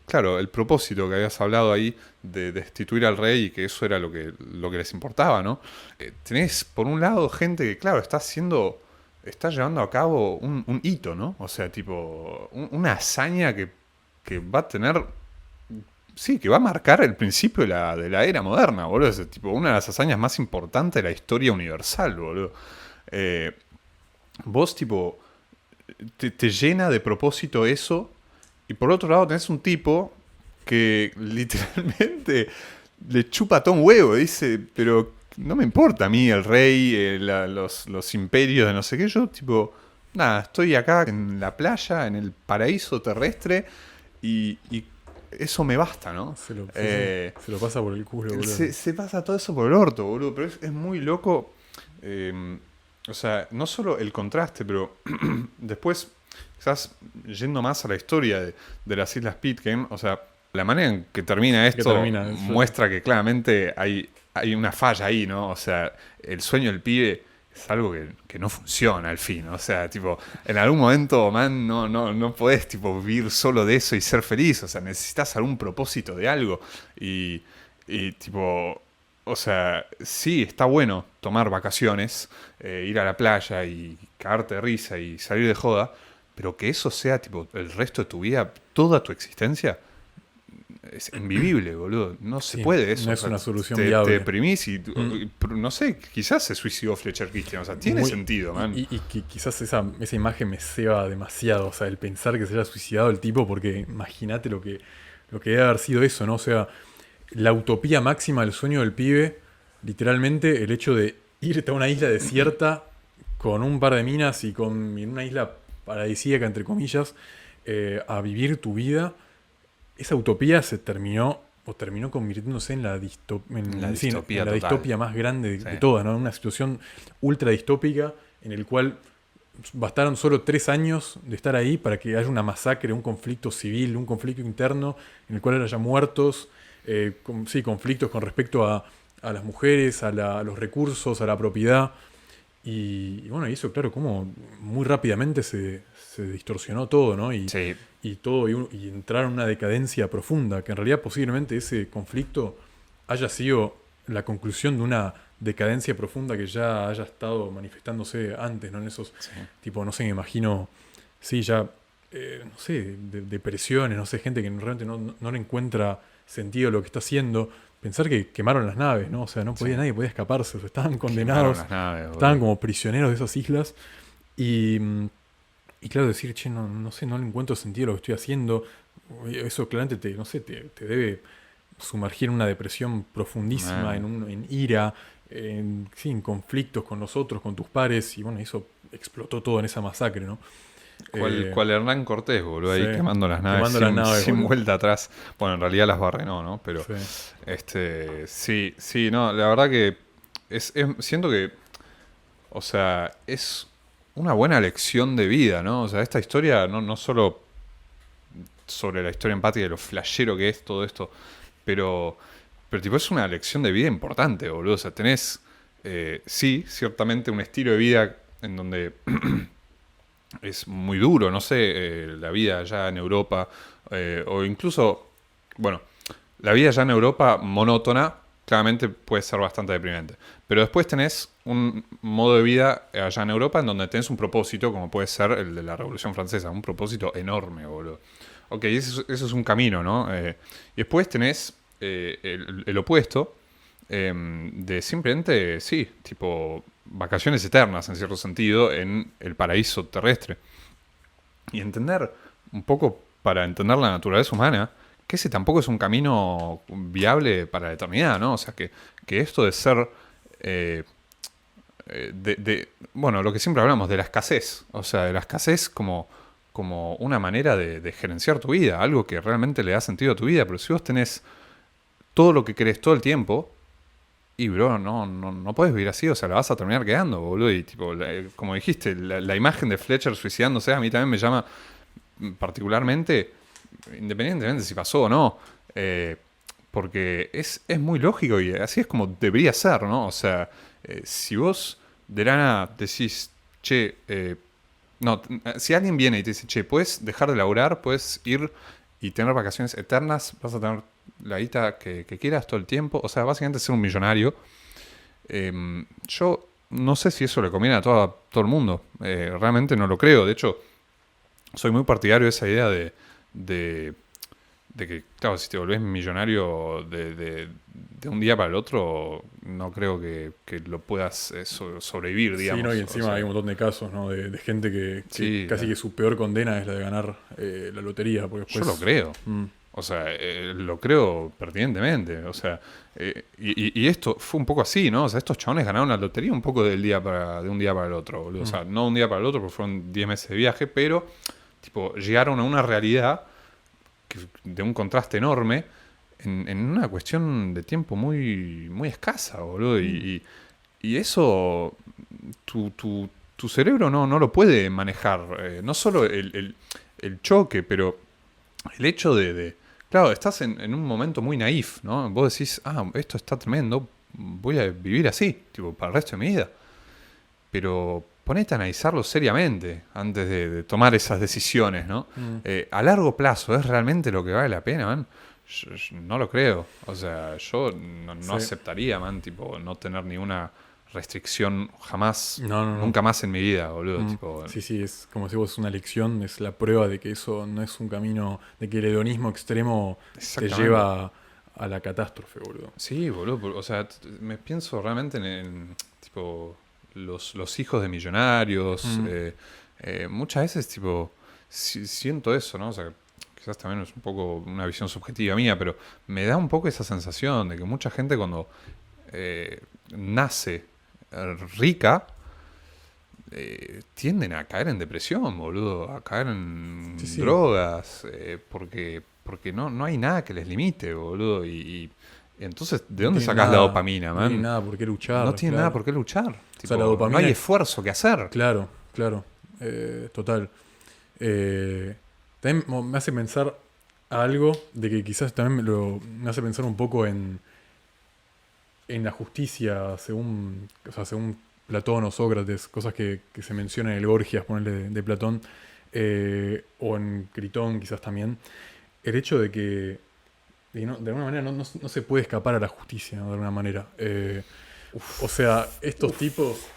claro, el propósito que habías hablado ahí de destituir al rey y que eso era lo que les importaba, ¿no? Tenés, por un lado, gente que, claro, está llevando a cabo un hito, ¿no? O sea, tipo, una hazaña que va a tener, sí, que va a marcar el principio de la era moderna, boludo. Es tipo una de las hazañas más importantes de la historia universal, boludo. Eh, Vos, tipo, te llena de propósito eso. Y por otro lado tenés un tipo que literalmente le chupa todo un huevo. Dice, pero no me importa a mí el rey, los imperios de no sé qué. Yo, tipo, nada, estoy acá en la playa, en el paraíso terrestre. Y eso me basta, ¿no? Se lo pasa por el culo, boludo. Se pasa todo eso por el orto, boludo. Pero es muy loco. O sea, no solo el contraste, pero después, quizás yendo más a la historia de las Islas Pitcairn, o sea, la manera en que termina esto muestra que claramente hay una falla ahí, ¿no? O sea, el sueño del pibe es algo que no funciona al fin. O sea, tipo, en algún momento, man, no podés tipo, vivir solo de eso y ser feliz. O sea, necesitas algún propósito de algo. Y tipo, o sea, sí, está bueno tomar vacaciones, ir a la playa y cagarte de risa y salir de joda, pero que eso sea tipo el resto de tu vida, toda tu existencia, es invivible, boludo. No se Sí, puede eso. no O es sea, una solución te viable. deprimís y, no sé, quizás se suicidó Fletcher Christian. O sea, tiene Muy- sentido, man. y que quizás esa imagen me ceba demasiado, o sea, el pensar que se haya suicidado el tipo, porque imagínate lo que debe haber sido eso, ¿no? O sea, la utopía máxima del sueño del pibe, literalmente el hecho de irte a una isla desierta con un par de minas y en una isla paradisíaca, entre comillas, a vivir tu vida, esa utopía se terminó o terminó convirtiéndose en La distopía en la total. distopia más grande Sí. de todas, ¿no? Una situación ultra distópica en el cual bastaron solo 3 años de estar ahí para que haya una masacre, un conflicto civil, un conflicto interno en el cual haya muertos, sí, conflictos con respecto a las mujeres, a los recursos, a la propiedad. Y bueno, y eso, claro, como muy rápidamente se distorsionó todo, ¿no? Sí, Y todo, y entrar en una decadencia profunda, que en realidad posiblemente ese conflicto haya sido la conclusión de una decadencia profunda que ya haya estado manifestándose antes, ¿no? En esos, sí. tipo, no sé, me imagino, sí, ya, no sé, depresiones, no sé, gente que realmente no le encuentra sentido a lo que está haciendo. Pensar que quemaron las naves, ¿no? O sea, Sí. nadie podía escaparse, o sea, estaban Quemaron condenados, las naves, estaban boludo. como prisioneros de esas islas. Y, y claro, decir, che, no sé, no le encuentro sentido a lo que estoy haciendo. Eso claramente no sé, te debe sumergir en una depresión profundísima, Man. en ira, sí, en conflictos con los otros, con tus pares. Y bueno, eso explotó todo en esa masacre, ¿no? Eh, ¿Cuál Hernán Cortés, boludo? sí, Ahí quemando las naves quemando las naves, sin boludo. vuelta atrás. Bueno, en realidad las barrenó, ¿no? Pero, Sí, sí, no, la verdad que siento que, o sea, es una buena lección de vida, ¿no? O sea, esta historia no solo sobre la historia empática y lo flashero que es todo esto, pero, pero tipo es una lección de vida importante, boludo. O sea, tenés, sí, ciertamente un estilo de vida en donde es muy duro, no sé, la vida allá en Europa, o incluso, bueno, la vida allá en Europa monótona, claramente puede ser bastante deprimente. Pero después tenés un modo de vida allá en Europa en donde tenés un propósito, como puede ser el de la Revolución Francesa, un propósito enorme, boludo. Ok, eso es un camino, ¿no? Y después tenés el opuesto, de simplemente, sí, tipo vacaciones eternas en cierto sentido en el paraíso terrestre. Y entender un poco, para entender la naturaleza humana, que ese tampoco es un camino viable para la eternidad, ¿no? O sea, que esto de ser, eh, bueno, lo que siempre hablamos, de la escasez, o sea, de la escasez como una manera de gerenciar tu vida, algo que realmente le da sentido a tu vida, pero si vos tenés todo lo que querés todo el tiempo, y bro, no puedes vivir así, o sea, la vas a terminar quedando, boludo. Y tipo, como dijiste, la imagen de Fletcher suicidándose a mí también me llama particularmente, independientemente si pasó o no. Porque es muy lógico y así es como debería ser, ¿no? O sea, si vos de la nada decís, che, no, si alguien viene y te dice, che, puedes dejar de laburar, puedes ir y tener vacaciones eternas, vas a tener la guita que quieras todo el tiempo, o sea, básicamente ser un millonario. Yo no sé si eso le conviene a todo el mundo, realmente no lo creo, de hecho, soy muy partidario de esa idea de, de que, claro, si te volvés millonario de un día para el otro, no creo que lo puedas sobrevivir, sí, ¿no? digamos. Y O encima hay sea, un montón de casos, ¿no? De gente que sí, casi que su peor condena es la de ganar la lotería, porque yo lo después... creo. Mm, O sea, lo creo pertinentemente. O sea, y esto fue un poco así, ¿no? O sea, estos chabones ganaron la lotería un poco de un día para el otro, boludo. O sea, no de un día para el otro porque fueron 10 meses de viaje, pero, tipo, llegaron a una realidad de un contraste enorme en una cuestión de tiempo muy escasa, boludo. Y eso, tu cerebro no lo puede manejar. No solo el choque, pero el hecho claro, estás en un momento muy naif, ¿no? Vos decís, esto está tremendo, voy a vivir así, tipo, para el resto de mi vida. Pero ponete a analizarlo seriamente antes de tomar esas decisiones, ¿no? mm. A largo plazo, ¿es realmente lo que vale la pena, man? Yo no lo creo. O sea, yo no Sí. aceptaría, man, tipo, no tener ni una restricción jamás, No. nunca más en mi vida, boludo. Tipo, Sí, es como si vos es una lección, es la prueba de que eso no es un camino, de que el hedonismo extremo te exactamente. lleva a la catástrofe, boludo. Sí, boludo. O sea, me pienso realmente en tipo, los hijos de millonarios. Muchas veces, tipo, siento eso, ¿no? O sea, quizás también es un poco una visión subjetiva mía, pero me da un poco esa sensación de que mucha gente cuando nace rica, tienden a caer en depresión, boludo, a caer en Sí. drogas, porque no hay nada que les limite, boludo. Y entonces, ¿de No dónde tienen sacás la nada, dopamina, no tienen man? nada por qué luchar, No tiene nada claro. por qué luchar. O sea, la Tipo, no dopamina, hay esfuerzo que hacer. claro, total. También me hace pensar a algo de que quizás también me hace pensar un poco en la justicia según Platón o Sócrates, cosas que se mencionan en el Gorgias, ponerle de Platón, o en Critón quizás también, el hecho de que de alguna manera no se puede escapar a la justicia, ¿no? De alguna manera. O sea, estos tipos,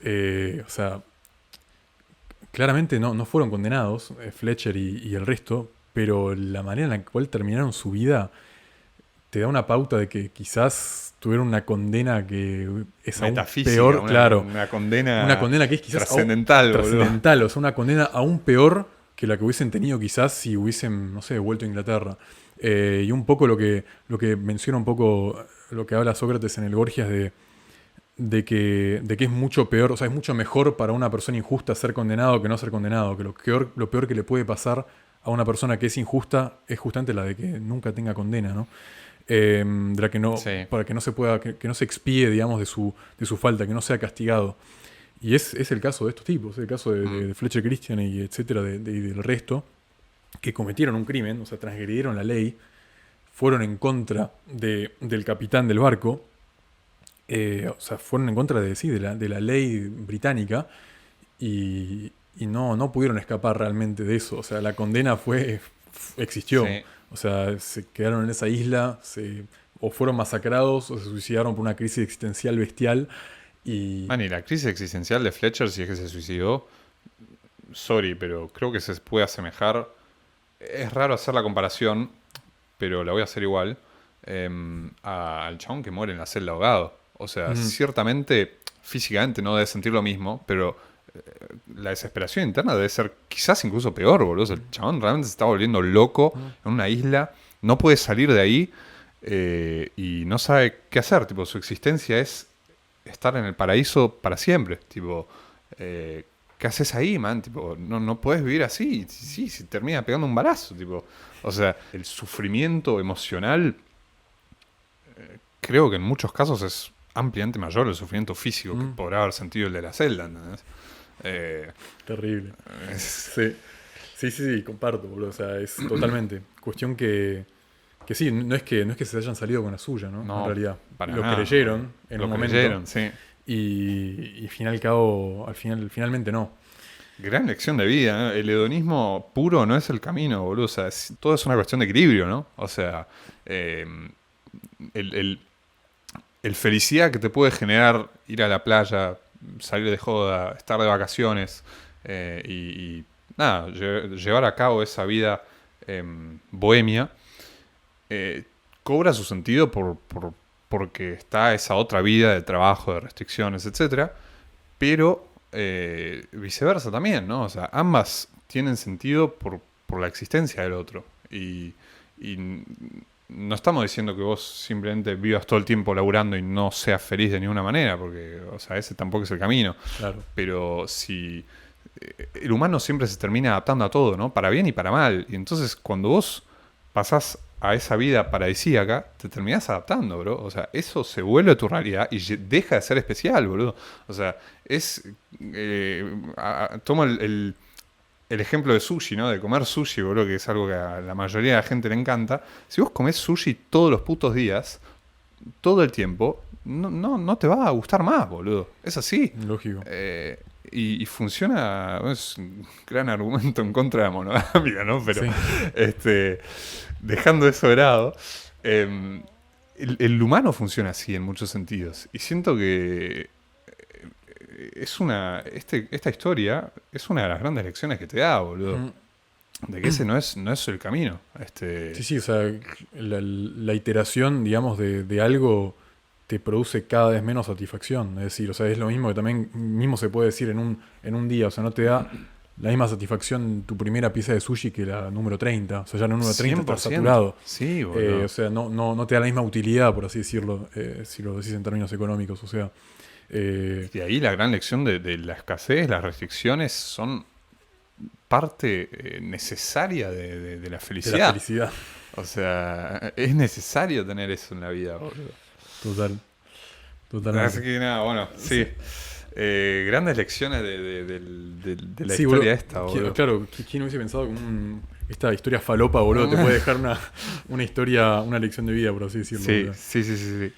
o sea, claramente no fueron condenados, Fletcher y el resto, pero la manera en la cual terminaron su vida te da una pauta de que quizás tuvieron una condena que es aún Metafísica, peor, claro. una condena Una condena que es quizás trascendental, boludo. trascendental, o sea, una condena aún peor que la que hubiesen tenido quizás si hubiesen, no sé, vuelto a Inglaterra. Y un poco lo que menciona un poco, lo que habla Sócrates en el Gorgias de que es mucho peor, o sea, es mucho mejor para una persona injusta ser condenado que no ser condenado, que lo peor que le puede pasar a una persona que es injusta es justamente la de que nunca tenga condena, ¿no? De la que no, Sí. para que no se pueda, que no se expíe, digamos, de su falta, que no sea castigado. Y es el caso de estos tipos, es el caso de Fletcher Christian y etcétera, y del resto, que cometieron un crimen, o sea, transgredieron la ley, fueron en contra del capitán del barco, o sea, fueron en contra de la ley británica y no pudieron escapar realmente de eso. O sea, la condena existió. Sí. O sea, se quedaron en esa isla, o fueron masacrados o se suicidaron por una crisis existencial bestial. Y Man, y la crisis existencial de Fletcher, si es que se suicidó, sorry, pero creo que se puede asemejar. Es raro hacer la comparación, pero la voy a hacer igual. Al chabón que muere en la celda ahogado. O sea, ciertamente, físicamente no debe sentir lo mismo, pero la desesperación interna debe ser quizás incluso peor, boludo. O sea, el chabón realmente se está volviendo loco en una isla, no puede salir de ahí y no sabe qué hacer. Tipo, su existencia es estar en el paraíso para siempre. Tipo, ¿qué haces ahí, man? Tipo, no puedes vivir así. Sí, se termina pegando un balazo. Tipo, o sea, el sufrimiento emocional creo que en muchos casos es ampliamente mayor el sufrimiento físico que podrá haber sentido el de la celda, ¿entendés? terrible. Sí, comparto, boludo. O sea, es totalmente. Cuestión que sí, no es que se hayan salido con la suya, ¿no? No, en realidad. para Lo nada, creyeron en un momento. creyeron, sí. Y finalmente no. Gran lección de vida, ¿no? El hedonismo puro no es el camino, boludo. O sea, todo es una cuestión de equilibrio, ¿no? O sea, el felicidad que te puede generar ir a la playa, salir de joda, estar de vacaciones y nada, llevar a cabo esa vida bohemia, cobra su sentido porque está esa otra vida de trabajo, de restricciones, etcétera, pero viceversa también, ¿no? O sea, ambas tienen sentido por la existencia del otro. Y no estamos diciendo que vos simplemente vivas todo el tiempo laburando y no seas feliz de ninguna manera, porque, o sea, ese tampoco es el camino. Claro. Pero si el humano siempre se termina adaptando a todo, ¿no? Para bien y para mal. Y entonces cuando vos pasás a esa vida paradisíaca, te terminás adaptando, bro. O sea, eso se vuelve tu realidad y deja de ser especial, boludo. O sea, tomo el ejemplo de sushi, ¿no? De comer sushi, boludo, que es algo que a la mayoría de la gente le encanta. Si vos comés sushi todos los putos días, todo el tiempo, no te va a gustar más, boludo. Es así. Lógico. Y funciona, es un gran argumento en contra de la monogamia, ¿no? Pero Sí. dejando eso de lado, el humano funciona así en muchos sentidos. Y siento que esta historia es una de las grandes lecciones que te da, boludo. Mm. De que ese no es el camino. Sí, sí, o sea, la iteración, digamos, de algo te produce cada vez menos satisfacción. Es decir, o sea, es lo mismo que también mismo se puede decir en un día. O sea, no te da la misma satisfacción tu primera pieza de sushi que la número 30. O sea, ya la número 30 está 100%. saturado. Sí, boludo. O sea, no te da la misma utilidad, por así decirlo, si lo decís en términos económicos. O sea, De ahí la gran lección de la escasez, las restricciones son parte necesaria de la de la felicidad. felicidad. O sea, es necesario tener eso en la vida, boludo. Total, Así totalmente. que nada, bueno, sí. Grandes lecciones de la Sí, historia boludo. esta, boludo. Claro, ¿quién hubiese pensado que esta historia falopa, boludo, te puede dejar una historia, una lección de vida, por así decirlo, Sí, boludo? sí, sí, sí, sí.